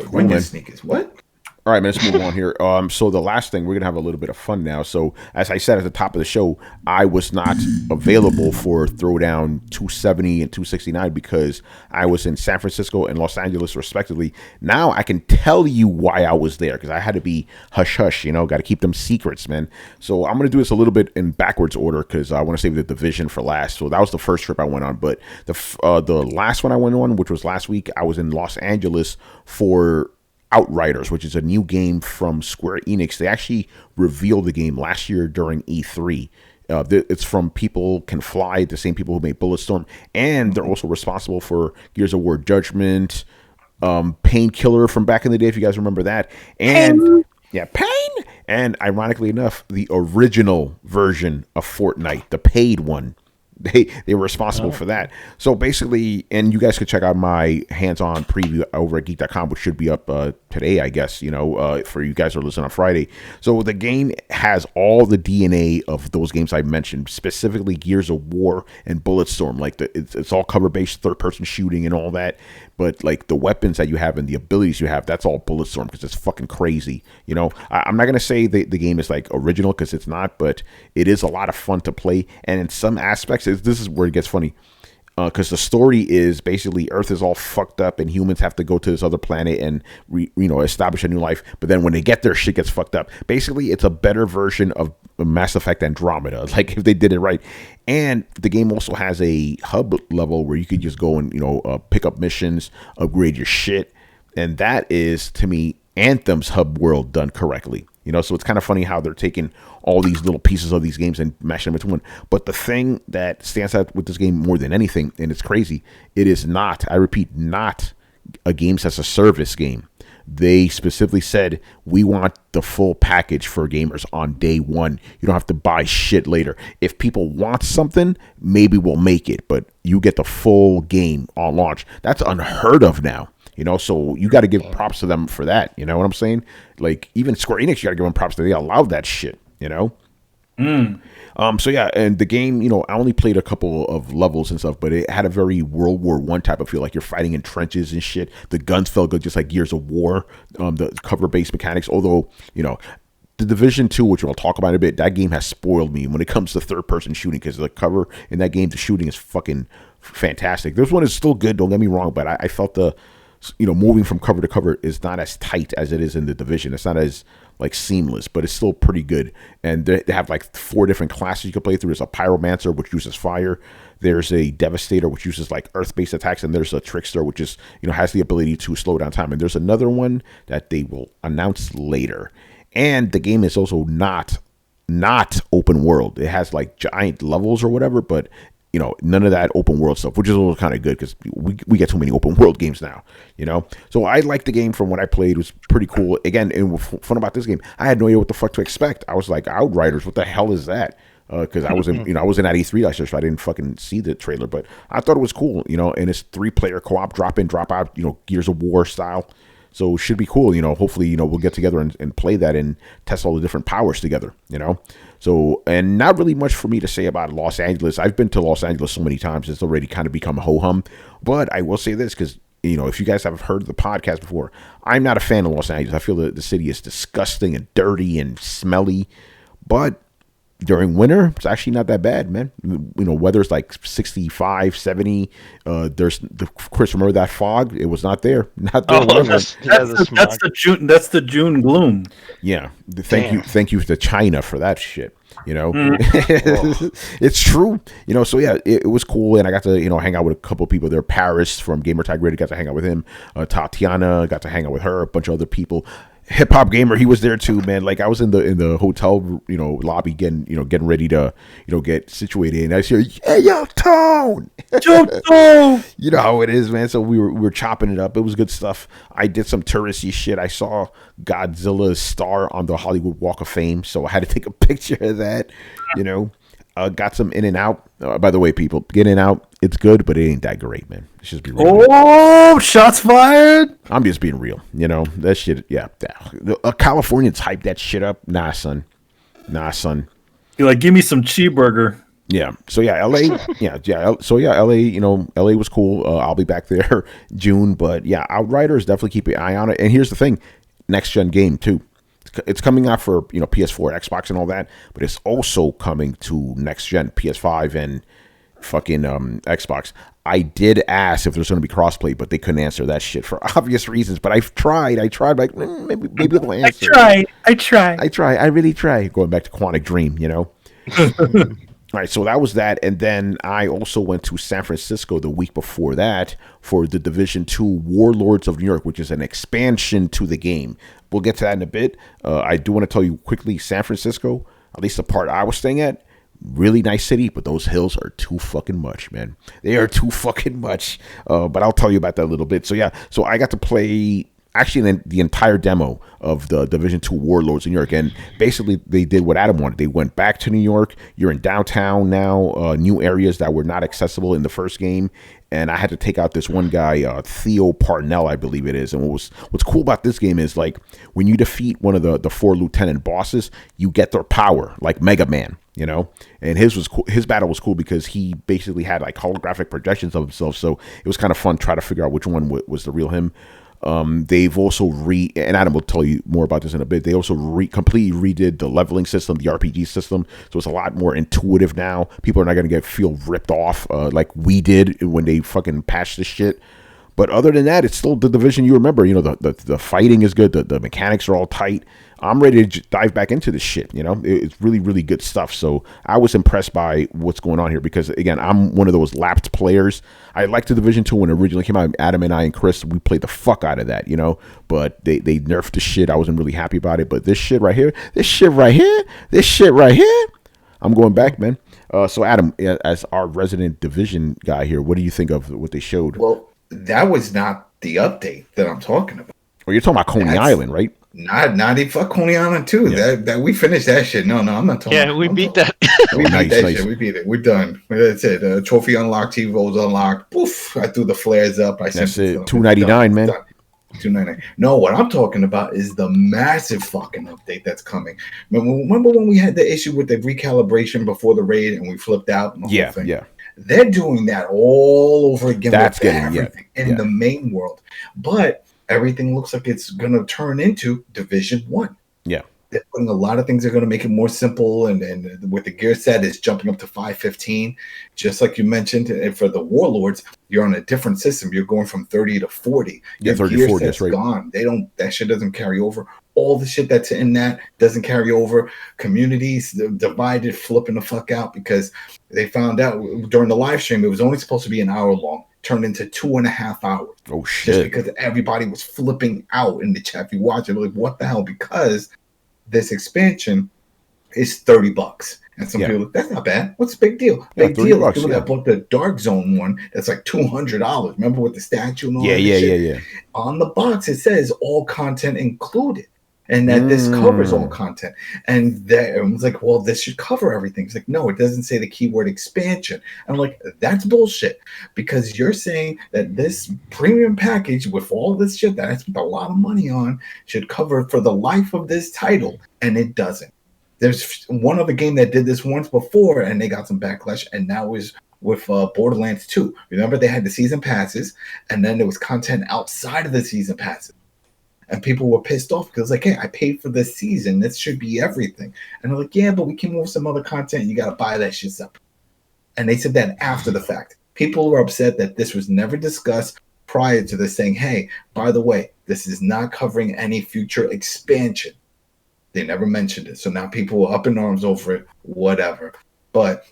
When your sneakers? What? All right, man, let's move on here. So the last thing, we're going to have a little bit of fun now. So as I said at the top of the show, I was not available for Throwdown 270 and 269 because I was in San Francisco and Los Angeles, respectively. Now I can tell you why I was there because I had to be hush-hush, got to keep them secrets, man. So I'm going to do this a little bit in backwards order because I want to save the division for last. So that was the first trip I went on. But the last one I went on, which was last week, I was in Los Angeles for Outriders, which is a new game from Square-Enix. They actually revealed the game last year during E3. It's from People Can Fly, the same people who made Bulletstorm, and they're also responsible for Gears of War Judgment, Painkiller from back in the day, if you guys remember that. And Pain! And ironically enough, the original version of Fortnite, the paid one. They were responsible for that. So basically, and you guys can check out my hands-on preview over at geek.com, which should be up today, I guess, for you guys who are listening on Friday. So the game has all the DNA of those games I mentioned, specifically Gears of War and Bulletstorm. Like it's all cover-based, third-person shooting and all that. But like the weapons that you have and the abilities you have, that's all Bulletstorm because it's fucking crazy. I'm not going to say the game is like original because it's not, but it is a lot of fun to play. And in some aspects, this is where it gets funny. Because the story is basically Earth is all fucked up and humans have to go to this other planet and establish a new life. But then when they get there, shit gets fucked up. Basically, it's a better version of Mass Effect Andromeda, like if they did it right. And the game also has a hub level where you could just go and pick up missions, upgrade your shit, and that is to me Anthem's hub world done correctly. So it's kind of funny how they're taking all these little pieces of these games and mashing them into one. But the thing that stands out with this game more than anything, and it's crazy, it is not, I repeat, not a games as a service game. They specifically said, we want the full package for gamers on day one. You don't have to buy shit later. If people want something, maybe we'll make it, but you get the full game on launch. That's unheard of now. So you got to give props to them for that. You know what I'm saying? Like, even Square-Enix, you got to give them props that they allowed that shit, So yeah, and the game, I only played a couple of levels and stuff, but it had a very World War I type of feel, like you're fighting in trenches and shit. The guns felt good, just like Gears of War. The cover-based mechanics, although the Division 2, which we'll talk about in a bit, that game has spoiled me when it comes to third-person shooting, because the cover in that game, the shooting is fucking fantastic. This one is still good, don't get me wrong, but I felt moving from cover to cover is not as tight as it is in the Division. It's not as seamless, but it's still pretty good. And they have 4 different classes you can play through. There's a Pyromancer, which uses fire. There's a Devastator, which uses earth-based attacks, and there's a Trickster, which is has the ability to slow down time. And there's another one that they will announce later. And the game is also not open world. It has giant levels or whatever, but none of that open world stuff, which is a little kind of good because we get too many open world games now, So I liked the game from what I played. It was pretty cool. Again, and what's fun about this game, I had no idea what the fuck to expect. I was like, Outriders, what the hell is that? Because I was in at E3 last year, so I didn't fucking see the trailer, but I thought it was cool, and it's 3-player co-op, drop in, drop out, Gears of War style. So it should be cool, hopefully, we'll get together and play that and test all the different powers together, So, and not really much for me to say about Los Angeles. I've been to Los Angeles so many times, it's already kind of become a ho-hum. But I will say this, because, if you guys have heard the podcast before, I'm not a fan of Los Angeles. I feel that the city is disgusting and dirty and smelly. But during winter, it's actually not that bad, man. Weather's 65, 70. Of course, remember that fog? It was not there. Not there. That's the June gloom. Yeah. Thank you to China for that shit. It's true. So yeah, it was cool, and I got to hang out with a couple of people there. Paris from Gamertag Radio, got to hang out with him. Tatiana, got to hang out with her. A bunch of other people. Hip Hop Gamer, he was there too, man. I was in the hotel, lobby getting ready to, get situated, and I hear, "Hey, yo, Tone, you know how it is, man." So we were chopping it up. It was good stuff. I did some touristy shit. I saw Godzilla's star on the Hollywood Walk of Fame, so I had to take a picture of that. Got some In and Out. By the way, people, get In and Out. It's good, but it ain't that great, man. Let's just be real. Oh, shots fired! I'm just being real. That shit. Yeah, Californians hype that shit up. Nah, son. You're give me some cheeseburger. Yeah. So yeah, LA. Yeah. So yeah, LA. LA was cool. I'll be back there June, but yeah, Outriders, definitely keep an eye on it. And here's the thing, next gen game too. It's coming out for PS4, Xbox, and all that, but it's also coming to next gen PS5 and fucking Xbox. I did ask if there's going to be crossplay, but they couldn't answer that shit for obvious reasons. But I've tried. Maybe they'll answer. I try. I really try. Going back to Quantic Dream, All right, so that was that, and then I also went to San Francisco the week before that for the Division 2 Warlords of New York, which is an expansion to the game. We'll get to that in a bit. I do want to tell you quickly, San Francisco, at least the part I was staying at, really nice city, but those hills are too fucking much, man. They are too fucking much. But I'll tell you about that a little bit. So yeah, so I got to play actually the entire demo of the Division 2 Warlords in New York, and basically they did what Adam wanted. They went back to New York. You're in downtown now, new areas that were not accessible in the first game, and I had to take out this one guy, Theo Parnell, I believe it is. And what's cool about this game is when you defeat one of the 4 lieutenant bosses, you get their power, like Mega Man. And his was cool. His battle was cool because he basically had holographic projections of himself, so it was kind of fun trying to figure out which one was the real him. They've also and Adam will tell you more about this in a bit. They also completely redid the leveling system, the RPG system, so it's a lot more intuitive now. People are not going to feel ripped off like we did when they fucking patched this shit. But other than that, it's still the Division you remember. The fighting is good. The mechanics are all tight. I'm ready to dive back into this shit. It's really, really good stuff. So I was impressed by what's going on here because, again, I'm one of those lapped players. I liked the Division 2 when it originally came out. Adam and I and Chris, we played the fuck out of that, But they nerfed the shit. I wasn't really happy about it. But this shit right here, I'm going back, man. So Adam, as our resident Division guy here, what do you think of what they showed? Well, that was not the update that I'm talking about. Well, you're talking about Coney Island, right? Not even fuck Coney Island too. Yeah. That we finished that shit. No, I'm not talking. Yeah, we beat that. We beat that shit. We beat it. We're done. That's it. Trophy unlocked. T-Rolls unlocked. Poof! I threw the flares up. That's it. $2.99, man. $2.99. No, what I'm talking about is the massive fucking update that's coming. Remember when we had the issue with the recalibration before the raid and we flipped out and the whole thing? Yeah. They're doing that all over again. That's with getting everything in the main world, but everything looks like it's going to turn into Division 1. Yeah. They're putting a lot of things that are going to make it more simple, and with the gear set, it's jumping up to 515, just like you mentioned. And for the Warlords, you're on a different system. You're going from 30 to 40. Yeah, Your 30 gear 40, set's that's right. gone. That shit doesn't carry over. All the shit that's in that doesn't carry over. Communities divided, flipping the fuck out because they found out during the live stream it was only supposed to be an hour long, turned into 2.5 hours. Oh shit! Just because everybody was flipping out in the chat. If you watch it, like, what the hell? Because this expansion is $30, and some people like, that's not bad. What's the big deal? Big deal. People that bought the Dark Zone one, that's like $200. Remember with the statue and all that shit? Yeah. On the box, it says all content included, and that this covers all content. And it was like, well, this should cover everything. It's like, no, it doesn't say the keyword expansion. I'm like, that's bullshit, because you're saying that this premium package with all this shit that I spent a lot of money on should cover for the life of this title, and it doesn't. There's one other game that did this once before, and they got some backlash, and that was with Borderlands 2. Remember, they had the season passes, and then there was content outside of the season passes. And people were pissed off because, like, hey, I paid for this season. This should be everything. And they're like, yeah, but we came with some other content. You got to buy that shit up. And they said that after the fact. People were upset that this was never discussed prior to this, saying, hey, by the way, this is not covering any future expansion. They never mentioned it. So now people were up in arms over it, whatever. But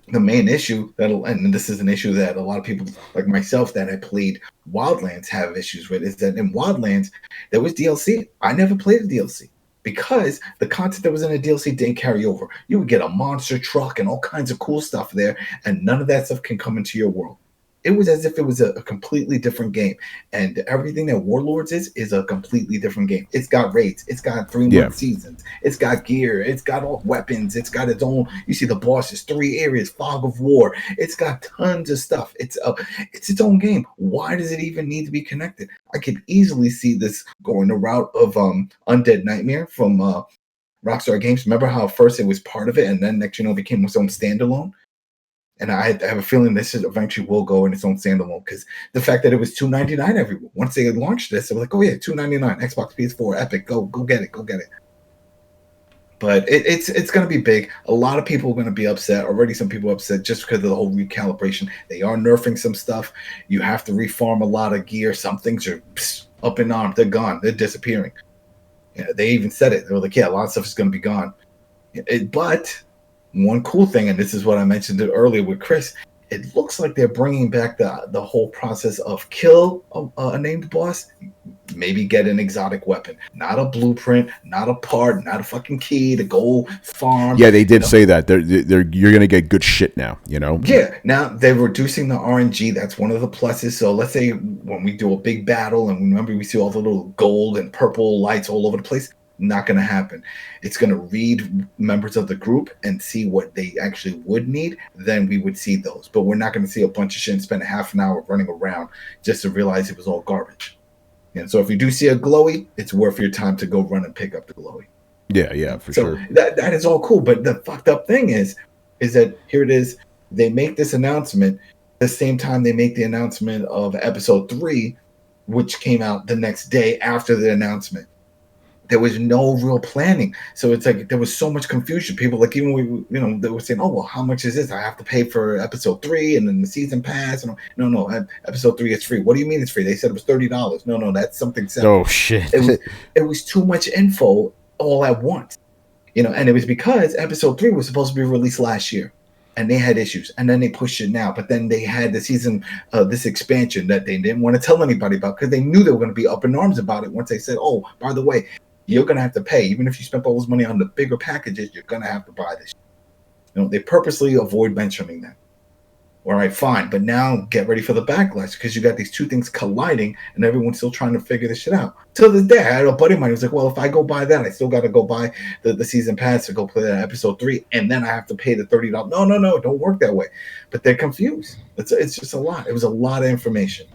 the main issue, and this is an issue that a lot of people like myself that I played Wildlands have issues with, is that in Wildlands, there was DLC. I never played the DLC because the content that was in the DLC didn't carry over. You would get a monster truck and all kinds of cool stuff there, and none of that stuff can come into your world. It was as if it was a completely different game. And everything that Warlords is a completely different game. It's got raids. It's got 3-month seasons. It's got gear. It's got all weapons. It's got its own, you see the bosses, 3 areas, fog of war. It's got tons of stuff. It's its own game. Why does it even need to be connected? I could easily see this going the route of Undead Nightmare from Rockstar Games. Remember how first it was part of it and then next it became its own standalone? And I have a feeling this eventually will go in its own standalone, because the fact that it was $2.99 everywhere. Once they launched this, they were like, oh yeah, $2.99, Xbox, PS4, Epic, go get it. But it's going to be big. A lot of people are going to be upset. Already some people are upset just because of the whole recalibration. They are nerfing some stuff. You have to reform a lot of gear. Some things are up in arms. They're gone. They're disappearing. They even said it. They were like, yeah, a lot of stuff is going to be gone. But one cool thing, and this is what I mentioned earlier with Chris, it looks like they're bringing back the whole process of kill a named boss, maybe get an exotic weapon, not a blueprint, not a part, not a fucking key to go farm. Yeah, they did say that you're gonna get good shit now. Yeah, now they're reducing the RNG. That's one of the pluses. So let's say when we do a big battle, and remember we see all the little gold and purple lights all over the place. Not going to happen. It's going to read members of the group and see what they actually would need. Then we would see those. But we're not going to see a bunch of shit and spend a half an hour running around just to realize it was all garbage. And so if you do see a glowy, it's worth your time to go run and pick up the glowy. Yeah, for sure. That is all cool. But the fucked up thing is that here it is. They make this announcement the same time they make the announcement of episode 3, which came out the next day after the announcement. There was no real planning. So it's like there was so much confusion. People like, even they were saying, oh, well, how much is this? I have to pay for episode 3 and then the season pass. And no, episode 3 is free. What do you mean it's free? They said it was $30. No, that's something separate. Oh, shit. It was too much info all at once. And it was because episode 3 was supposed to be released last year. And they had issues. And then they pushed it now. But then they had the season, this expansion that they didn't want to tell anybody about because they knew they were going to be up in arms about it once they said, oh, by the way, you're going to have to pay. Even if you spent all this money on the bigger packages, you're going to have to buy this. They purposely avoid mentioning that. All right, fine. But now get ready for the backlash because you got these two things colliding and everyone's still trying to figure this shit out. Till this day, I had a buddy of mine who was like, well, if I go buy that, I still got to go buy the season pass to go play that episode 3. And then I have to pay the $30. No, don't work that way. But they're confused. It's just a lot. It was a lot of information.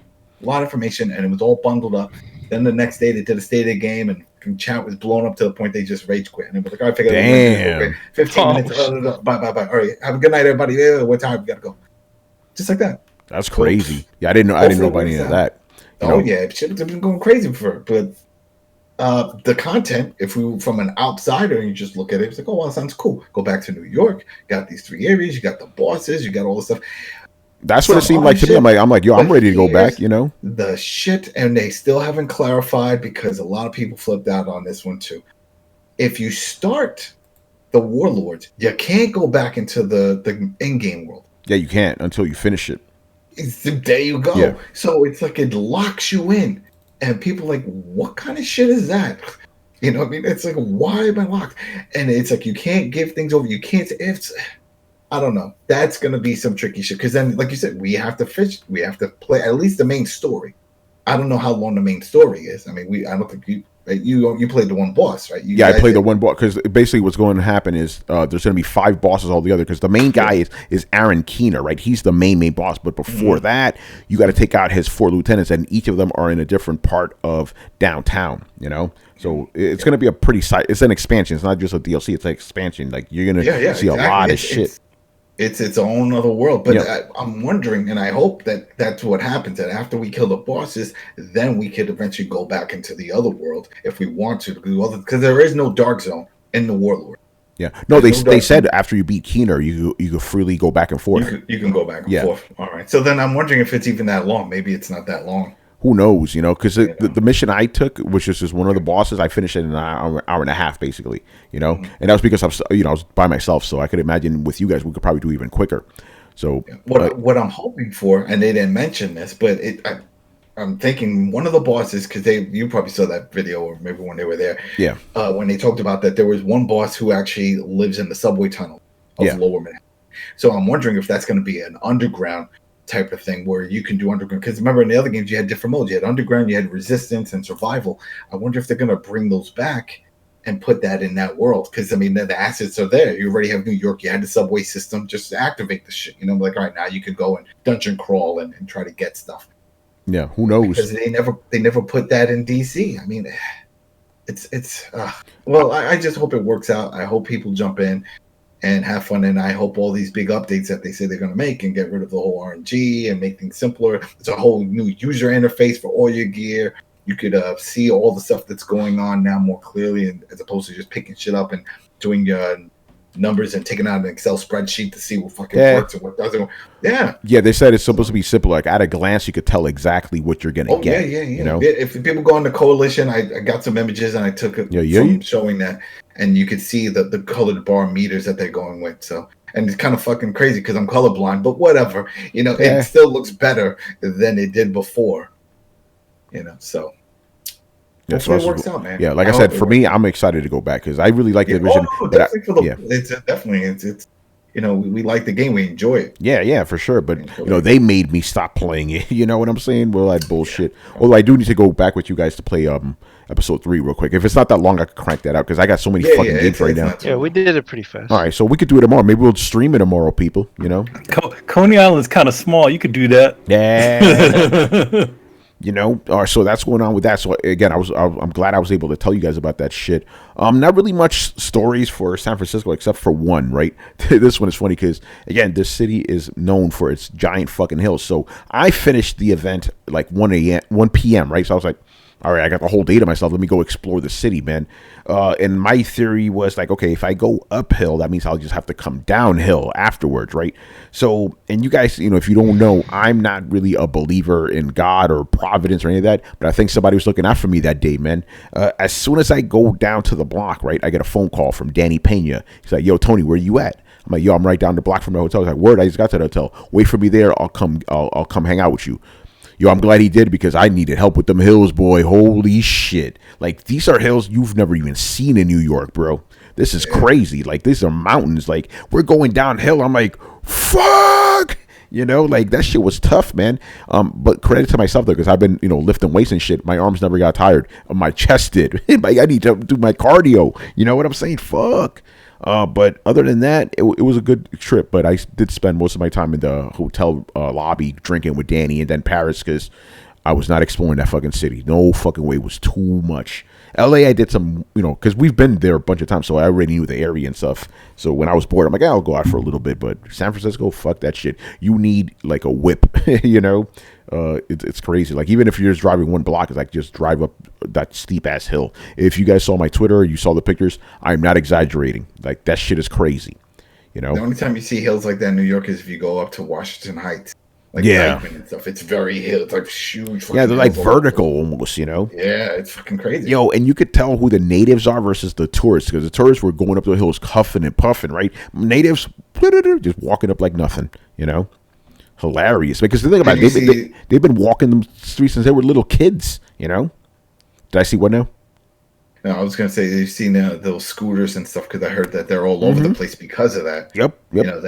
And it was all bundled up. Then the next day they did a state of the game, and chat was blown up to the point they just rage quit. And it was like, all right, figure Damn. 15 minutes. Bye. All right, have a good night, everybody. What time we gotta go? Just like that. That's crazy. Yeah, I didn't know about any of that. Yeah, shit have been going crazy for it. But the content, if we from an outsider and you just look at it, it's like, oh, well, it sounds cool. Go back to New York. Got these 3 areas. You got the bosses. You got all the stuff. That's what it seemed like to me. I'm like, yo, I'm ready to go back. The shit, and they still haven't clarified because a lot of people flipped out on this one too. If you start the Warlords, you can't go back into the in-game world. Yeah, you can't until you finish it. There you go. Yeah. So it's like it locks you in, and people are like, what kind of shit is that? You know what I mean? It's like, why am I locked? And it's like you can't give things over. You can't. I don't know. That's gonna be some tricky shit because then, like you said, we have to fish. We have to play at least the main story. I don't know how long the main story is. I mean, I don't think you played the one boss, right? I played the one boss because basically what's going to happen is there's going to be 5 bosses altogether because the main guy is Aaron Keener, right? He's the main boss. But before that, you got to take out his 4 lieutenants, and each of them are in a different part of downtown. So it's going to be a pretty it's an expansion. It's not just a DLC. It's an expansion. Like you're going to see a lot of shit. It's its own other world, but I'm wondering, and I hope that that's what happens. That after we kill the bosses, then we could eventually go back into the other world if we want to, because there is no dark zone in the Warlord. Yeah, no, they said after you beat Keener, you could freely go back and forth. You can go back and forth. All right, so then I'm wondering if it's even that long. Maybe it's not that long. Who knows, because the mission I took, which is just one of the bosses, I finished it in an hour and a half, basically, and that was because I was by myself, so I could imagine with you guys, we could probably do even quicker. So what I'm hoping for, and they didn't mention this, but I'm thinking one of the bosses, because you probably saw that video, or maybe when they were there, when they talked about that there was one boss who actually lives in the subway tunnel of Lower Manhattan. So I'm wondering if that's going to be an underground type of thing where you can do underground, because remember in the other games you had different modes. You had underground, you had resistance and survival. I wonder if they're going to bring those back and put that in that world, because I mean the assets are there. You already have New York, you had the subway system, just to activate the shit, like, all right, now you could go and dungeon crawl and try to get stuff. Yeah, who knows? Because they never put that in DC. I mean, well, I just hope it works out. I hope people jump in and have fun, and I hope all these big updates that they say they're going to make and get rid of the whole RNG and make things simpler. It's a whole new user interface for all your gear. You could see all the stuff that's going on now more clearly, and as opposed to just picking shit up and doing numbers and taking out an Excel spreadsheet to see what fucking works and what doesn't. Yeah, they said it's supposed to be simple. Like at a glance, you could tell exactly what you're going to get. Yeah. If people go on the Coalition, I got some images and I took it from showing that, and you could see the colored bar meters that they're going with. So, and it's kind of fucking crazy because I'm colorblind, but whatever. It still looks better than it did before. So. Yeah, so it works out, man. Yeah, like I said, for me, I'm excited to go back because I really like the Division. It's definitely we like the game, we enjoy it. Yeah, for sure. But they made me stop playing it. You know what I'm saying? Well, that bullshit. Although I do need to go back with you guys to play episode 3 real quick. If it's not that long, I could crank that out because I got so many fucking games right now. Yeah, we did it pretty fast. All right, so we could do it tomorrow. Maybe we'll stream it tomorrow, people. Coney Island's kind of small. You could do that. Yeah. So that's going on with that. So again, I'm glad I was able to tell you guys about that shit. Not really much stories for San Francisco except for one, right? This one is funny because again, this city is known for its giant fucking hills. So I finished the event like 1 p.m. right? So I was like, all right, I got the whole day to myself. Let me go explore the city, man. And my theory was like, okay, if I go uphill, that means I'll just have to come downhill afterwards, right? So, and you guys, if you don't know, I'm not really a believer in God or providence or any of that, but I think somebody was looking out for me that day, man. As soon as I go down to the block, right, I get a phone call from Danny Pena. He's like, yo, Tony, where you at? I'm like, yo, I'm right down the block from the hotel. He's like, word, I just got to the hotel. Wait for me there. I'll come hang out with you. Yo, I'm glad he did because I needed help with them hills, boy. Holy shit. Like, these are hills you've never even seen in New York, bro. This is crazy. Like, these are mountains. Like, we're going downhill. I'm like, fuck. Like, that shit was tough, man. But credit to myself, though, because I've been, lifting weights and shit. My arms never got tired. My chest did. I need to do my cardio. You know what I'm saying? Fuck. But other than that, it was a good trip. But I did spend most of my time in the hotel lobby drinking with Danny and then Paris because I was not exploring that fucking city. No fucking way. It was too much. LA, I did some, because we've been there a bunch of times, so I already knew the area and stuff. So when I was bored, I'm like, I'll go out for a little bit. But San Francisco, fuck that shit. You need like a whip, It's crazy. Like even if you're just driving one block, it's like just drive up that steep ass hill. If you guys saw my Twitter, you saw the pictures. I'm not exaggerating. Like that shit is crazy. The only time you see hills like that in New York is if you go up to Washington Heights. Like Dykeman and stuff. It's very hill. It's like huge. Yeah, they're like vertical almost, Yeah, it's fucking crazy. Yo, and you could tell who the natives are versus the tourists, because the tourists were going up the hills huffing and puffing, right? Natives just walking up like nothing, Hilarious. Because the thing about it, they've been walking the streets since they were little kids, Did I see what now? No, I was going to say, you've seen those scooters and stuff, because I heard that they're all over the place because of that. Yep,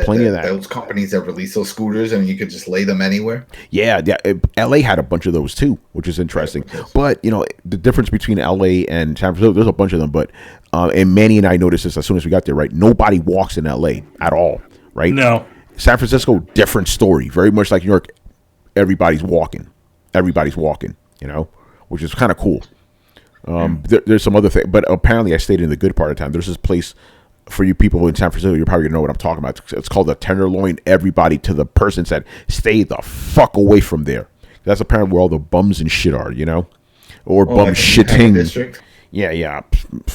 plenty of that. Those companies that release those scooters, and you could just lay them anywhere. Yeah. LA had a bunch of those too, which is interesting. But, the difference between LA and San Francisco, there's a bunch of them, but, and Manny and I noticed this as soon as we got there, right? Nobody walks in LA at all, right? No. San Francisco, different story. Very much like New York, everybody's walking, which is kind of cool. There's some other thing, but apparently I stayed in the good part of town. There's this place for you people in San Francisco. You're probably gonna know what I'm talking about. It's called the Tenderloin. Everybody to the person said, stay the fuck away from there. That's apparently where all the bums and shit are, or bum like shitting. Yeah.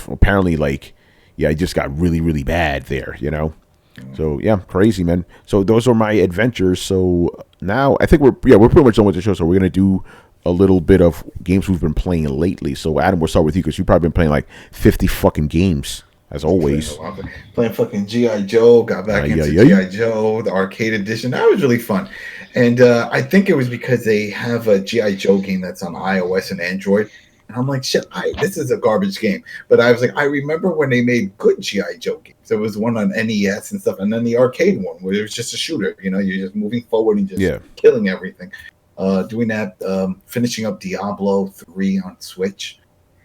Apparently, it just got really, really bad there, So yeah, crazy, man. So those are my adventures. So now I think we're pretty much done with the show. So we're gonna do a little bit of games we've been playing lately. So Adam, we'll start with you because you've probably been playing like 50 fucking games as always. Playing fucking G.I. Joe, got back into G.I. Joe, the arcade edition. That was really fun. And I think it was because they have a G.I. Joe game that's on iOS and Android. And I'm like, shit, this is a garbage game. But I was like, I remember when they made good G.I. Joe games. There was one on NES and stuff, and then the arcade one where it was just a shooter. You're just moving forward and just killing everything. Doing that, finishing up Diablo 3 on Switch.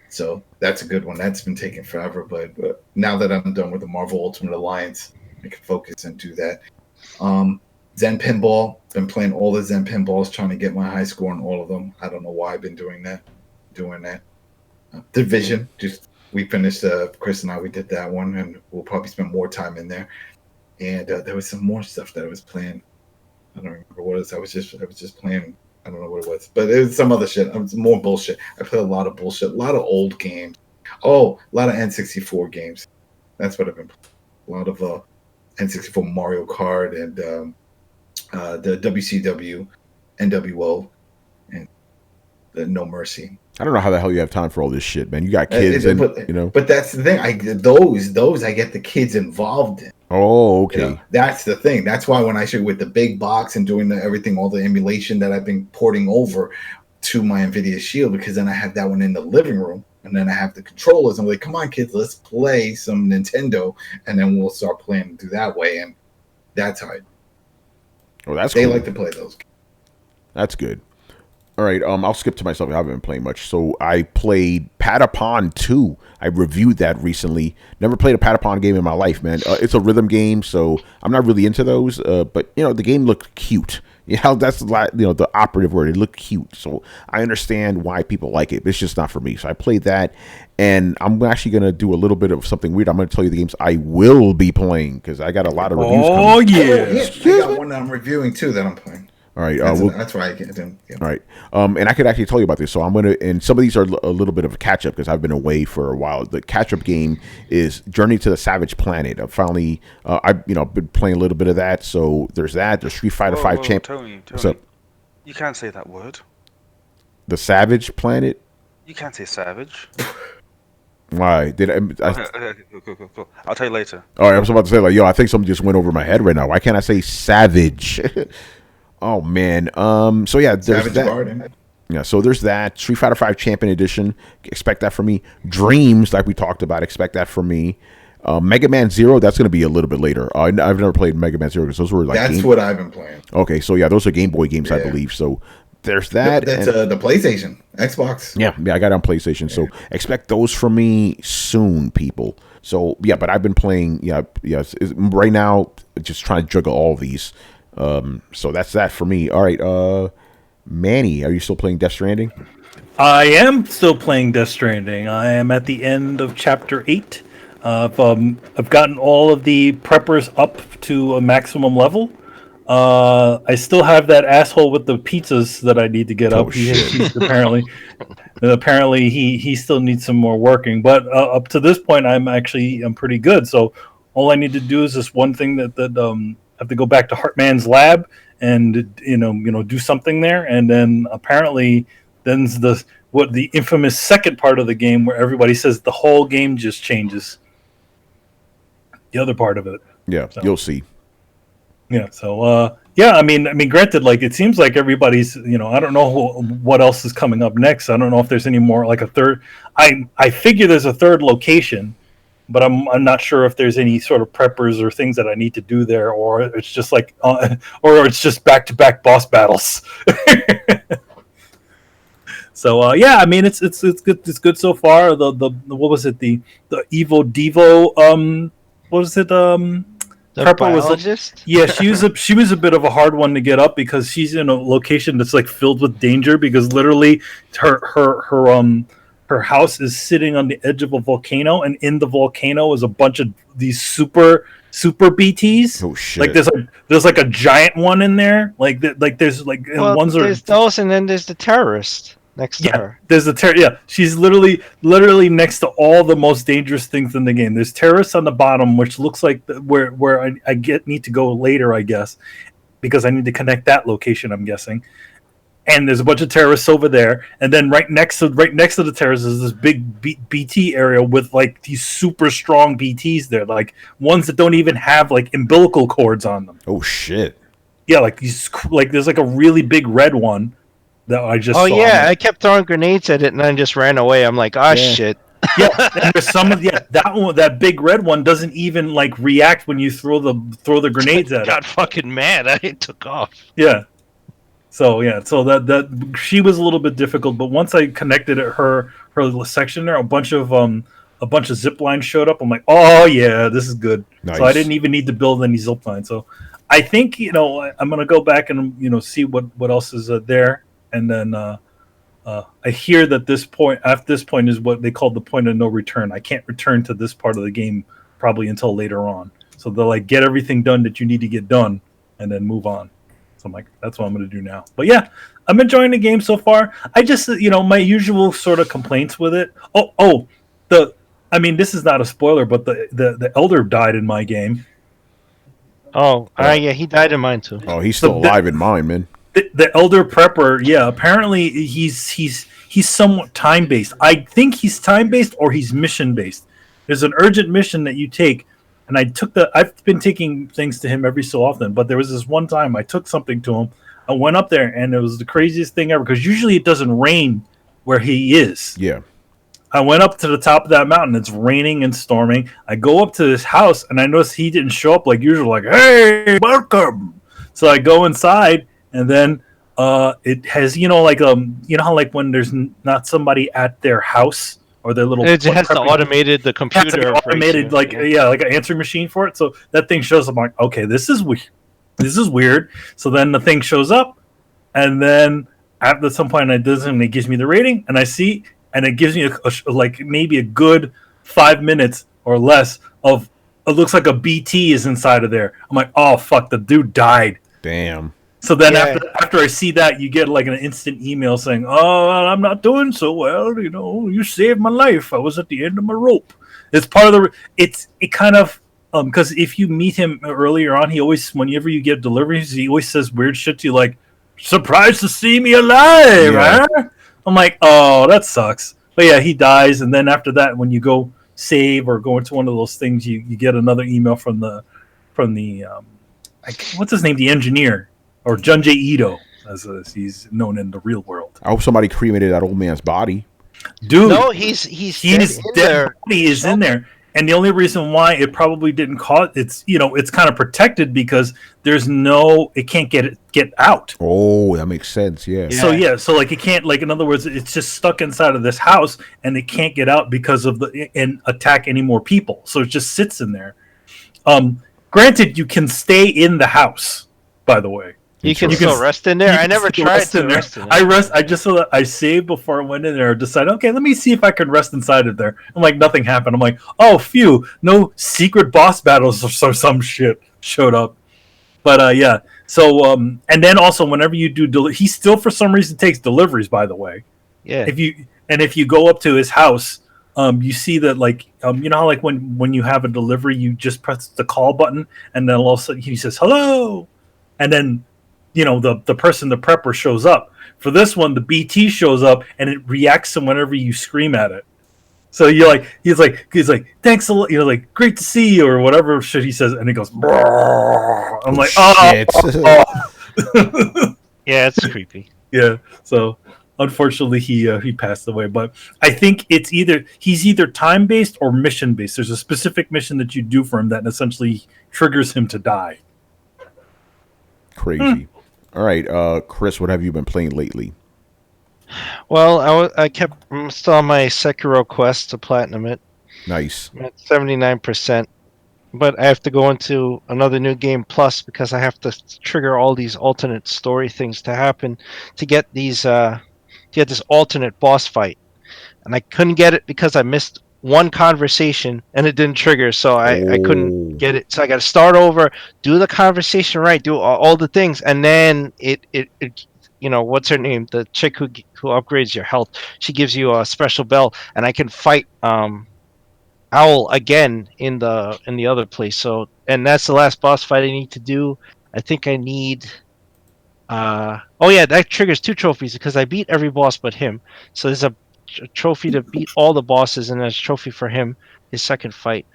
So that's a good one. That's been taking forever, but now that I'm done with the Marvel Ultimate Alliance, I can focus and do that. Zen Pinball, been playing all the Zen Pinballs, trying to get my high score on all of them. I don't know why I've been doing that. Division, we finished, Chris and I, we did that one, and we'll probably spend more time in there. And there was some more stuff that I was playing. I don't remember what it was. I was just playing. I don't know what it was, but it was some other shit. It was more bullshit. I played a lot of bullshit, a lot of old games. Oh, a lot of N64 games. That's what I've been playing. A lot of N64 Mario Kart and the WCW, NWO, and the No Mercy. I don't know how the hell you have time for all this shit, man. You got kids, But that's the thing. Those I get the kids involved in. Oh, okay. That's the thing. That's why when I shoot with the big box and doing everything, all the emulation that I've been porting over to my NVIDIA Shield, because then I have that one in the living room, and then I have the controllers. I'm like, come on, kids, let's play some Nintendo, and then we'll start playing through that way. And that's how they like to play those games. That's good. All right, I'll skip to myself. I haven't been playing much. So I played Patapon 2. I reviewed that recently. Never played a Patapon game in my life, man. It's a rhythm game, so I'm not really into those. But, the game looked cute. That's the operative word. It looked cute. So I understand why people like it. But it's just not for me. So I played that. And I'm actually going to do a little bit of something weird. I'm going to tell you the games I will be playing because I got a lot of reviews coming. Oh, yeah. I got one that I'm reviewing, too, that I'm playing. All right, that's why I get them. Yeah. All right, and I could actually tell you about this. So I'm gonna, and some of these are a little bit of a catch up because I've been away for a while. The catch up game is Journey to the Savage Planet. I've finally, I've been playing a little bit of that. So there's that. There's Street Fighter V Champ. Tony, what's up? You can't say that word. The Savage Planet. You can't say savage. Why did I? Okay, cool. I'll tell you later. All right, I was about to say I think something just went over my head right now. Why can't I say savage? Oh man. So yeah, there's Savage that. Garden. Yeah, so there's that. Street Fighter V Champion Edition. Expect that from me. Dreams, like we talked about. Expect that from me. Mega Man Zero. That's going to be a little bit later. I've never played Mega Man Zero because those were like. That's what I've been playing. Okay, so yeah, those are Game Boy games, I believe. So there's that. That's the PlayStation, Xbox. Yeah, I got it on PlayStation. Yeah. So expect those from me soon, people. So yeah, but I've been playing. Right now, just trying to juggle all these. So that's that for me. All right. Manny, are you still playing Death Stranding? I am still playing Death Stranding. I am at the end of Chapter 8. I've gotten all of the preppers up to a maximum level. I still have that asshole with the pizzas that I need to get up. He's apparently he still needs some more working. But up to this point, I'm pretty good. So all I need to do is this one thing that I have to go back to Hartman's lab and do something there, and then apparently then's the infamous second part of the game where everybody says the whole game just changes. The other part of it. Yeah, so. You'll see. Yeah, so I mean, granted, like it seems like everybody's, I don't know what else is coming up next. I don't know if there's any more like a third. I figure there's a third location, but I'm not sure if there's any sort of preppers or things that I need to do there, or it's just like, or it's just back-to-back boss battles. So I mean, it's good. It's good so far. The what was it? The Evo Devo what was it? The biologist? She was a bit of a hard one to get up because she's in a location that's like filled with danger because literally her house is sitting on the edge of a volcano, and in the volcano is a bunch of these super BTs. Oh shit! Like there's like a giant one in there. Like there's like ones there's those, and then there's the terrorist next to her. There's the she's literally next to all the most dangerous things in the game. There's terrorists on the bottom, which looks like where I need to go later, I guess, because I need to connect that location, I'm guessing. And there's a bunch of terrorists over there, and then right next to the terrorists is this big BT area with like these super strong BTs there, like ones that don't even have like umbilical cords on them. Oh shit! Yeah, like these, like there's like a really big red one. That I just I kept throwing grenades at it and then just ran away. I'm like, shit. Yeah, and there's some of that big red one doesn't even like react when you throw the grenades at it. Got fucking mad. I took off. Yeah. So that she was a little bit difficult, but once I connected her section there, a bunch of zip lines showed up. I'm like, oh yeah, this is good. Nice. So I didn't even need to build any zip lines. So I think I'm gonna go back and see what else is there. And then I hear that this point is what they call the point of no return. I can't return to this part of the game probably until later on. So they'll like get everything done that you need to get done and then move on. So I'm like, that's what I'm going to do now. But yeah, I'm enjoying the game so far. I just, my usual sort of complaints with it. This is not a spoiler, but the elder died in my game. Yeah, he died in mine too. Oh, he's still alive in mine, man. The elder prepper, yeah, apparently he's somewhat time-based. I think he's time-based or he's mission-based. There's an urgent mission that you take, and I've been taking things to him every so often, but there was this one time I took something to him. I went up there, and it was the craziest thing ever, because usually it doesn't rain where he is. Yeah. I went up to the top of that mountain. It's raining and storming. I go up to this house, and I notice he didn't show up like usual, like, hey, welcome. So I go inside, and then it has, how like when there's not somebody at their house or their little... It has the computer. Automated, like an answering machine for it. So that thing shows up. I'm like, okay, this is weird. This is weird. So then the thing shows up, and then at some point it does, and it gives me the rating, and I see, and it gives me maybe a good 5 minutes or less of, it looks like a BT is inside of there. I'm like, oh fuck, the dude died. Damn. So then after I see that, you get like an instant email saying, oh, I'm not doing so well. You saved my life. I was at the end of my rope. It's part of it kind of, because if you meet him earlier on, he always, whenever you get deliveries, he always says weird shit to you like, surprised to see me alive, huh? I'm like, oh, that sucks. But yeah, he dies. And then after that, when you go save or go into one of those things, you get another email from the what's his name? The engineer. Or Junji Ito, as he's known in the real world. I hope somebody cremated that old man's body. Dude, no, he's dead body is in there, and the only reason why it probably didn't cause it's kind of protected because it can't get out. Oh, that makes sense. Yeah. So like it can't, like, in other words, it's just stuck inside of this house and it can't get out because of and attack any more people. So it just sits in there. Granted, you can stay in the house, by the way. You can still rest in there. I never tried to rest in there. I saved before I went in there. Decided, okay, let me see if I can rest inside of there. I'm like, nothing happened. I'm like, oh, phew, no secret boss battles or some shit showed up. But yeah, so and then also whenever you do, he still for some reason takes deliveries. By the way, yeah. If you go up to his house, you see that you know how like when you have a delivery, you just press the call button, and then all of a sudden he says hello, and then you know the person, the prepper, shows up. For this one, the BT shows up and it reacts to whenever you scream at it. So he's like thanks a lot, you know, like great to see you or whatever shit he says, and it goes. Brrr. I'm like, oh. Yeah, it's creepy. Yeah, so unfortunately he passed away, but I think he's either time based or mission based. There's a specific mission that you do for him that essentially triggers him to die. Crazy. All right, Chris, what have you been playing lately? Well, I'm still on my Sekiro quest to platinum it. Nice. I'm at 79%, but I have to go into another new game plus because I have to trigger all these alternate story things to happen to get these this alternate boss fight, and I couldn't get it because I missed one conversation and it didn't trigger, so I couldn't get it. So I got to start over, do the conversation right, do all the things, and then it you know, what's her name? The chick who upgrades your health. She gives you a special bell, and I can fight Owl again in the other place. So, and that's the last boss fight I need to do. I think I need. Oh yeah, that triggers 2 trophies because I beat every boss but him. So there's a trophy to beat all the bosses, and there's a trophy for him, his second fight.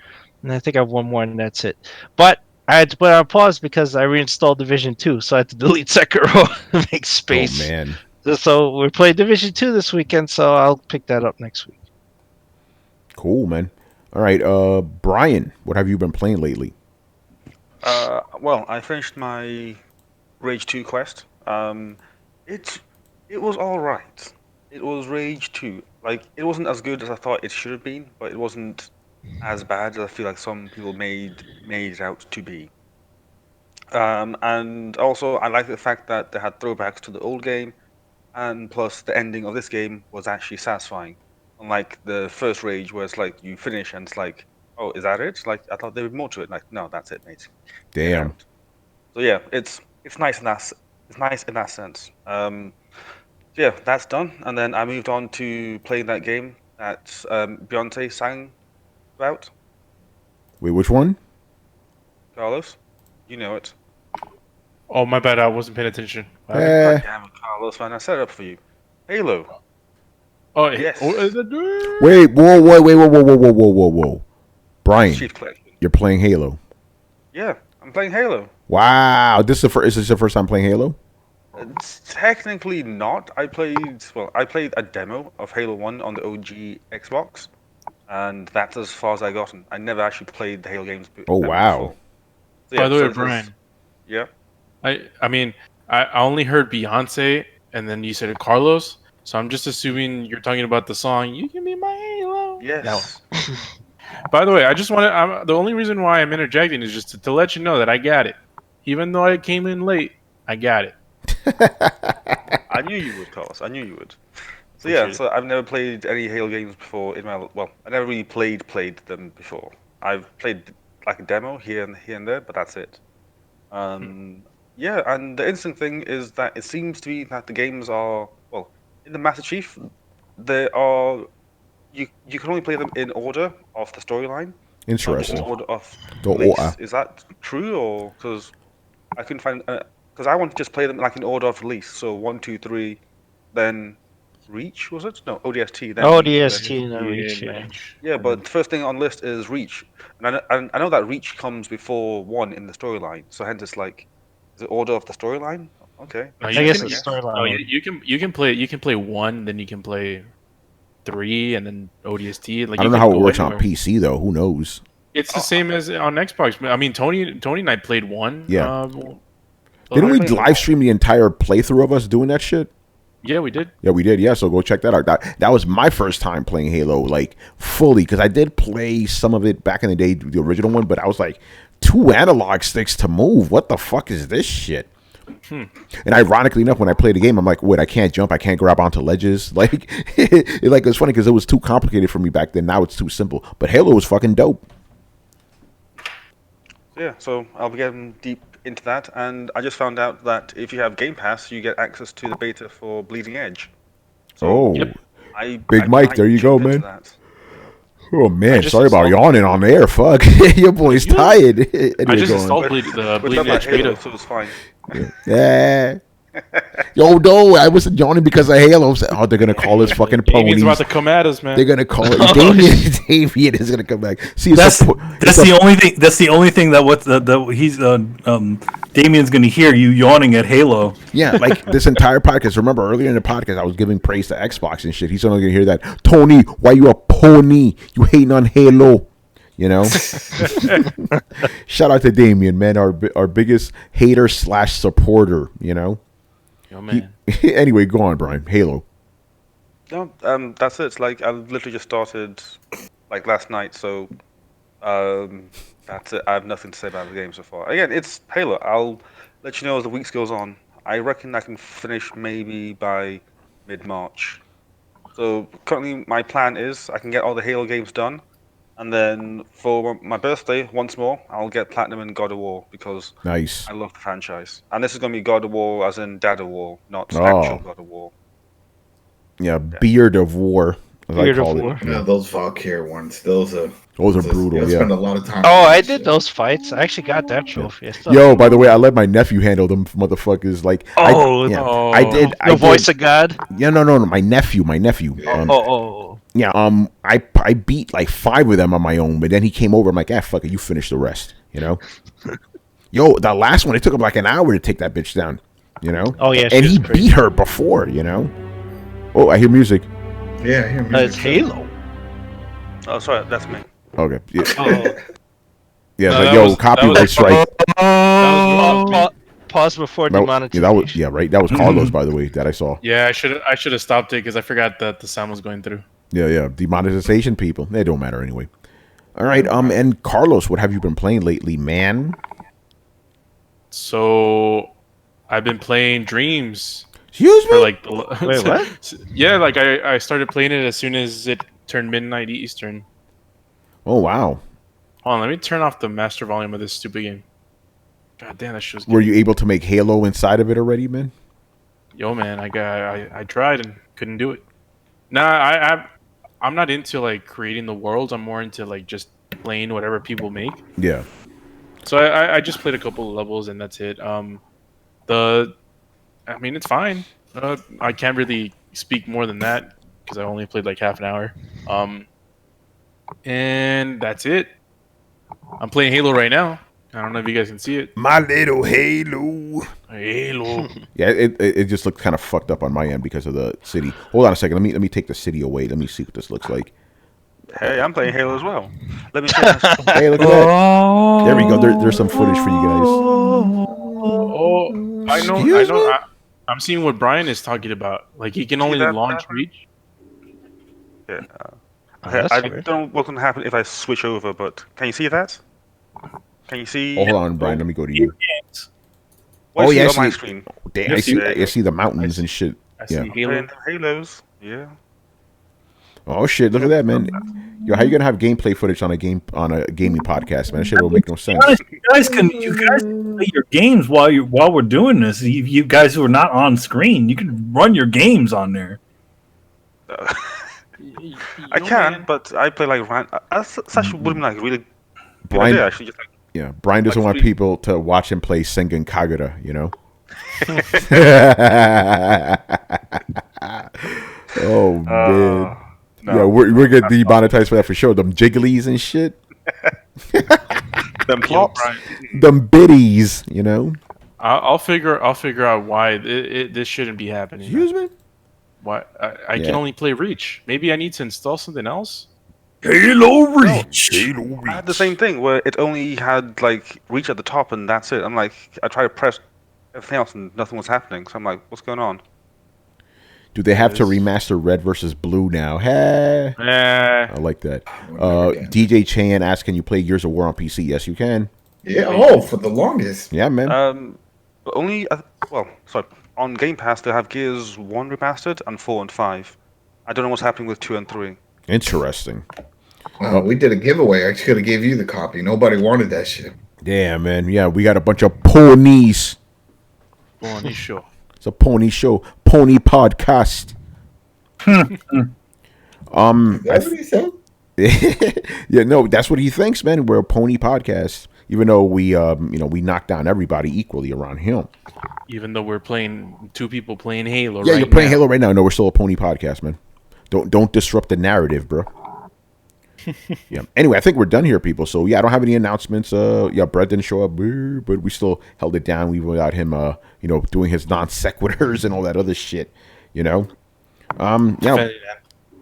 And I think I have one more, and that's it. But I had to put it on pause because I reinstalled Division 2, so I had to delete Sekiro to make space. Oh, man. So we're playing Division 2 this weekend, so I'll pick that up next week. Cool, man. All right, Brian, what have you been playing lately? Well, I finished my Rage 2 quest. It was all right. It was Rage 2. Like, it wasn't as good as I thought it should have been, but it wasn't as bad as I feel like some people made it out to be. And also, I like the fact that they had throwbacks to the old game, and plus the ending of this game was actually satisfying. Unlike the first Rage, where it's like you finish and it's like, oh, is that it? Like, I thought there was more to it. Like, no, that's it, mate. Damn. So yeah, it's nice in that sense. Yeah, that's done, and then I moved on to playing that game that Beyonce sang about. Wait, which one? Carlos, you know it. Oh, my bad. I wasn't paying attention. God damn it, Carlos, man! I set it up for you. Halo. Oh yes. Wait, whoa. Brian, you're playing Halo. Yeah, I'm playing Halo. Wow, is this your first time playing Halo? It's technically not. I played a demo of Halo 1 on the OG Xbox, and that's as far as I gotten. I never actually played the Halo games before. Oh, wow. So, by the way, Brian. Yeah. I mean, I only heard Beyonce, and then you said Carlos, so I'm just assuming you're talking about the song "You Can Be My Halo." Yes. By the way, I just want the only reason why I'm interjecting is just to let you know that I got it, even though I came in late. I got it. I knew you would, Carlos. I knew you would. So yeah, so I've never played any Halo games before in my I never really played them before. I've played like a demo here and there, but that's it. Yeah, and the interesting thing is that it seems to be that the games are in the Master Chief, they are you can only play them in order of the storyline. Interesting. In order of release. Is that true, or because I couldn't find? Because I want to just play them like in order of release. So 1, 2, 3, then Reach, was it? No, ODST. Then ODST, then Reach. Yeah, but the first thing on the list is Reach, and I know that Reach comes before 1 in the storyline. So hence it's like, is it order of the storyline? Okay. I guess it's storyline. No, you can play 1, then you can play 3, and then ODST. Like, I don't know how it works on PC though. Who knows? It's the same as on Xbox. I mean, Tony and I played 1. Yeah. Didn't we live stream the entire playthrough of us doing that shit? Yeah, we did. Yeah, we did. Yeah, so go check that out. That was my first time playing Halo, like, fully, because I did play some of it back in the day, the original one, but I was like, 2 analog sticks to move. What the fuck is this shit? And ironically enough, when I play the game, I'm like, wait, I can't jump, I can't grab onto ledges. Like, it's funny because it was too complicated for me back then. Now it's too simple. But Halo was fucking dope. Yeah, so I'll be getting deep into that, and I just found out that if you have Game Pass, you get access to the beta for Bleeding Edge. So Big Mike, there you go, man. That. Oh man, sorry about yawning on air. Fuck, your boy's tired. Anyway, I just installed the Bleeding Edge beta, so it's fine. Yeah. Yo, no, I wasn't yawning because of Halo. I said, oh, they're gonna call us fucking ponies. Damien's about to come at us, man. They're gonna call it. Damien is gonna come back. See, that's the only thing. That's the only thing that he's Damien's gonna hear you yawning at Halo. Yeah, like this entire podcast. Remember earlier in the podcast, I was giving praise to Xbox and shit. He's only gonna hear that. Tony, why you a pony? You hating on Halo? You know. Shout out to Damien, man, our biggest hater / supporter. You know. Yo, man. Anyway, go on, Brian. Halo. No, that's it. It's like I literally just started like last night, so that's it. I have nothing to say about the game so far. Again, it's Halo. I'll let you know as the weeks goes on. I reckon I can finish maybe by mid-March. So currently, my plan is I can get all the Halo games done, and then for my birthday, once more, I'll get Platinum in God of War because nice. I love the franchise. And this is going to be God of War as in Dad of War, not actual God of War. Yeah, Beard of War. Beard of War. Yeah, those Valkyrie ones. Those are brutal. I spend a lot of time. Oh, I did those fights. I actually got that trophy. Yo, by the way, I let my nephew handle them motherfuckers. Like, I did. The voice of God. Yeah, no, my nephew. Yeah, I beat like 5 of them on my own, but then he came over. I'm like, fuck it, you finish the rest. You know. Yo, the last one, it took him like an hour to take that bitch down. You know. Oh yeah, and he beat her before. You know. Oh, I hear music. Yeah, I hear music. It's Halo. Oh, sorry, that's me. Okay. Yeah. Oh. Yeah, but copyright strike. Pause before demonetization. That was Carlos, by the way, that I saw. Yeah, I should have stopped it because I forgot that the sound was going through. Yeah. Demonetization, people. They don't matter anyway. All right. And Carlos, what have you been playing lately, man? So, I've been playing Dreams. Excuse me? Wait, what? Yeah, like I started playing it as soon as it turned midnight Eastern. Oh wow! Hold on, let me turn off the master volume of this stupid game. God damn, that shit's. Were you able to make Halo inside of it already, man? Yo, man, I tried and couldn't do it. Nah, I'm not into like creating the worlds. I'm more into like just playing whatever people make. Yeah. So I just played a couple of levels and that's it. I mean, it's fine. I can't really speak more than that because I only played like half an hour. And that's it. I'm playing Halo right now. I don't know if you guys can see it. My little Halo. Yeah, it just looked kind of fucked up on my end because of the city. Hold on a second. Let me take the city away. Let me see what this looks like. Hey, I'm playing Halo as well. Let me check. Hey, look at that. There we go. There's some footage for you guys. Oh, I know. I'm seeing what Brian is talking about. Like he can only launch Reach. Yeah. I don't know what's going to happen if I switch over, but can you see that? Can you see? Hold on, Brian. Let me go to you. Oh yeah, on my screen. Damn, I see the mountains and shit. I see Halos. Yeah. Oh shit! Look at that, man. Yo, how you gonna have gameplay footage on a gaming podcast, man? That shit don't make no sense. You guys can play your games while we're doing this. You guys who are not on screen, you can run your games on there. I can, but I play like actually would be like really. Brian, actually, just like, yeah, Brian doesn't want people to watch him play Sengen Kagura, you know. Oh man. No, yeah, we're getting demonetized for that for sure. Them jigglies and shit. Them plops. Them biddies, you know. I'll figure out why this shouldn't be happening. Excuse me? Why I can only play Reach. Maybe I need to install something else. Halo Reach. I had the same thing where it only had like Reach at the top and that's it. I'm like, I tried to press everything else and nothing was happening. So I'm like, what's going on? Do they have to remaster Red versus Blue now? Hey, I like that. DJ Chan asks, can you play Gears of War on PC? Yes, you can. Yeah. Oh, for the longest. Yeah, man. But only, sorry, on Game Pass they have Gears 1 remastered and 4 and 5. I don't know what's happening with 2 and 3. Interesting. We did a giveaway. I could have gave you the copy. Nobody wanted that shit. Yeah, man. Yeah, we got a bunch of ponies. Pony show. It's a pony show, pony podcast. Is that what he said? Yeah, no, that's what he thinks, man. We're a pony podcast, even though we knock down everybody equally around him. Even though we're playing 2 people playing Halo. Yeah, right you're playing now. Halo right now. No, we're still a pony podcast, man. Don't disrupt the narrative, bro. Yeah. Anyway, I think we're done here, people. So yeah, I don't have any announcements. Brett didn't show up, but we still held it down. We without him, doing his non sequiturs and all that other shit. Yeah.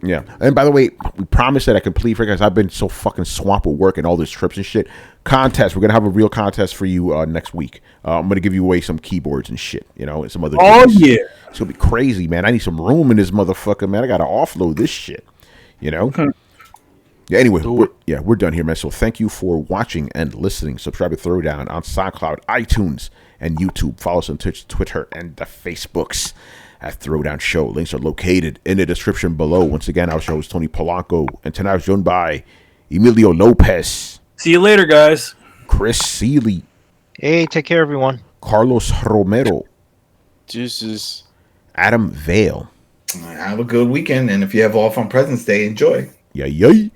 Yeah. And by the way, we promised that I complete for guys. I've been so fucking swamped with work and all these trips and shit. Contest. We're gonna have a real contest for you next week. I'm gonna give you away some keyboards and shit. And some other. Oh goodies. yeah. It's gonna be crazy, man. I need some room in this motherfucker, man. I gotta offload this shit. Yeah, anyway, we're done here, man. So thank you for watching and listening. Subscribe to Throwdown on SoundCloud, iTunes, and YouTube. Follow us on Twitch, Twitter, and the Facebooks at Throwdown Show. Links are located in the description below. Once again, our show is Tony Polanco, and tonight I was joined by Emilio Lopez. See you later, guys. Chris Seeley. Hey, take care, everyone. Carlos Romero. Jesus. Adam Vale. Have a good weekend, and if you have off on President's Day, enjoy. Yay.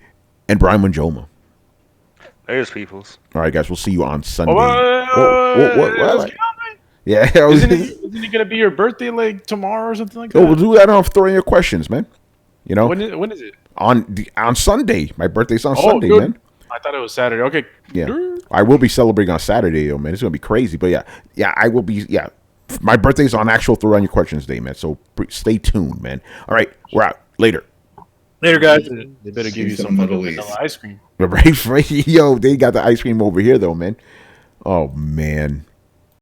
And Brian Manjoma. There's peoples. All right, guys, we'll see you on Sunday. What? Yeah. Isn't it gonna be your birthday like tomorrow or something like that? Oh, we'll do that on Throwing Your Questions, man. When is it? On Sunday. My birthday's on Sunday, good. man. I thought it was Saturday. Okay. Yeah. I will be celebrating on Saturday, though, man. It's gonna be crazy, but yeah, I will be. Yeah, my birthday's on actual Throw On Your Questions Day, man. So stay tuned, man. All right, we're out. Later. Later, guys. They better give you some some Middle fucking East. vanilla ice cream. Right, yo, they got the ice cream over here, though, man. Oh man.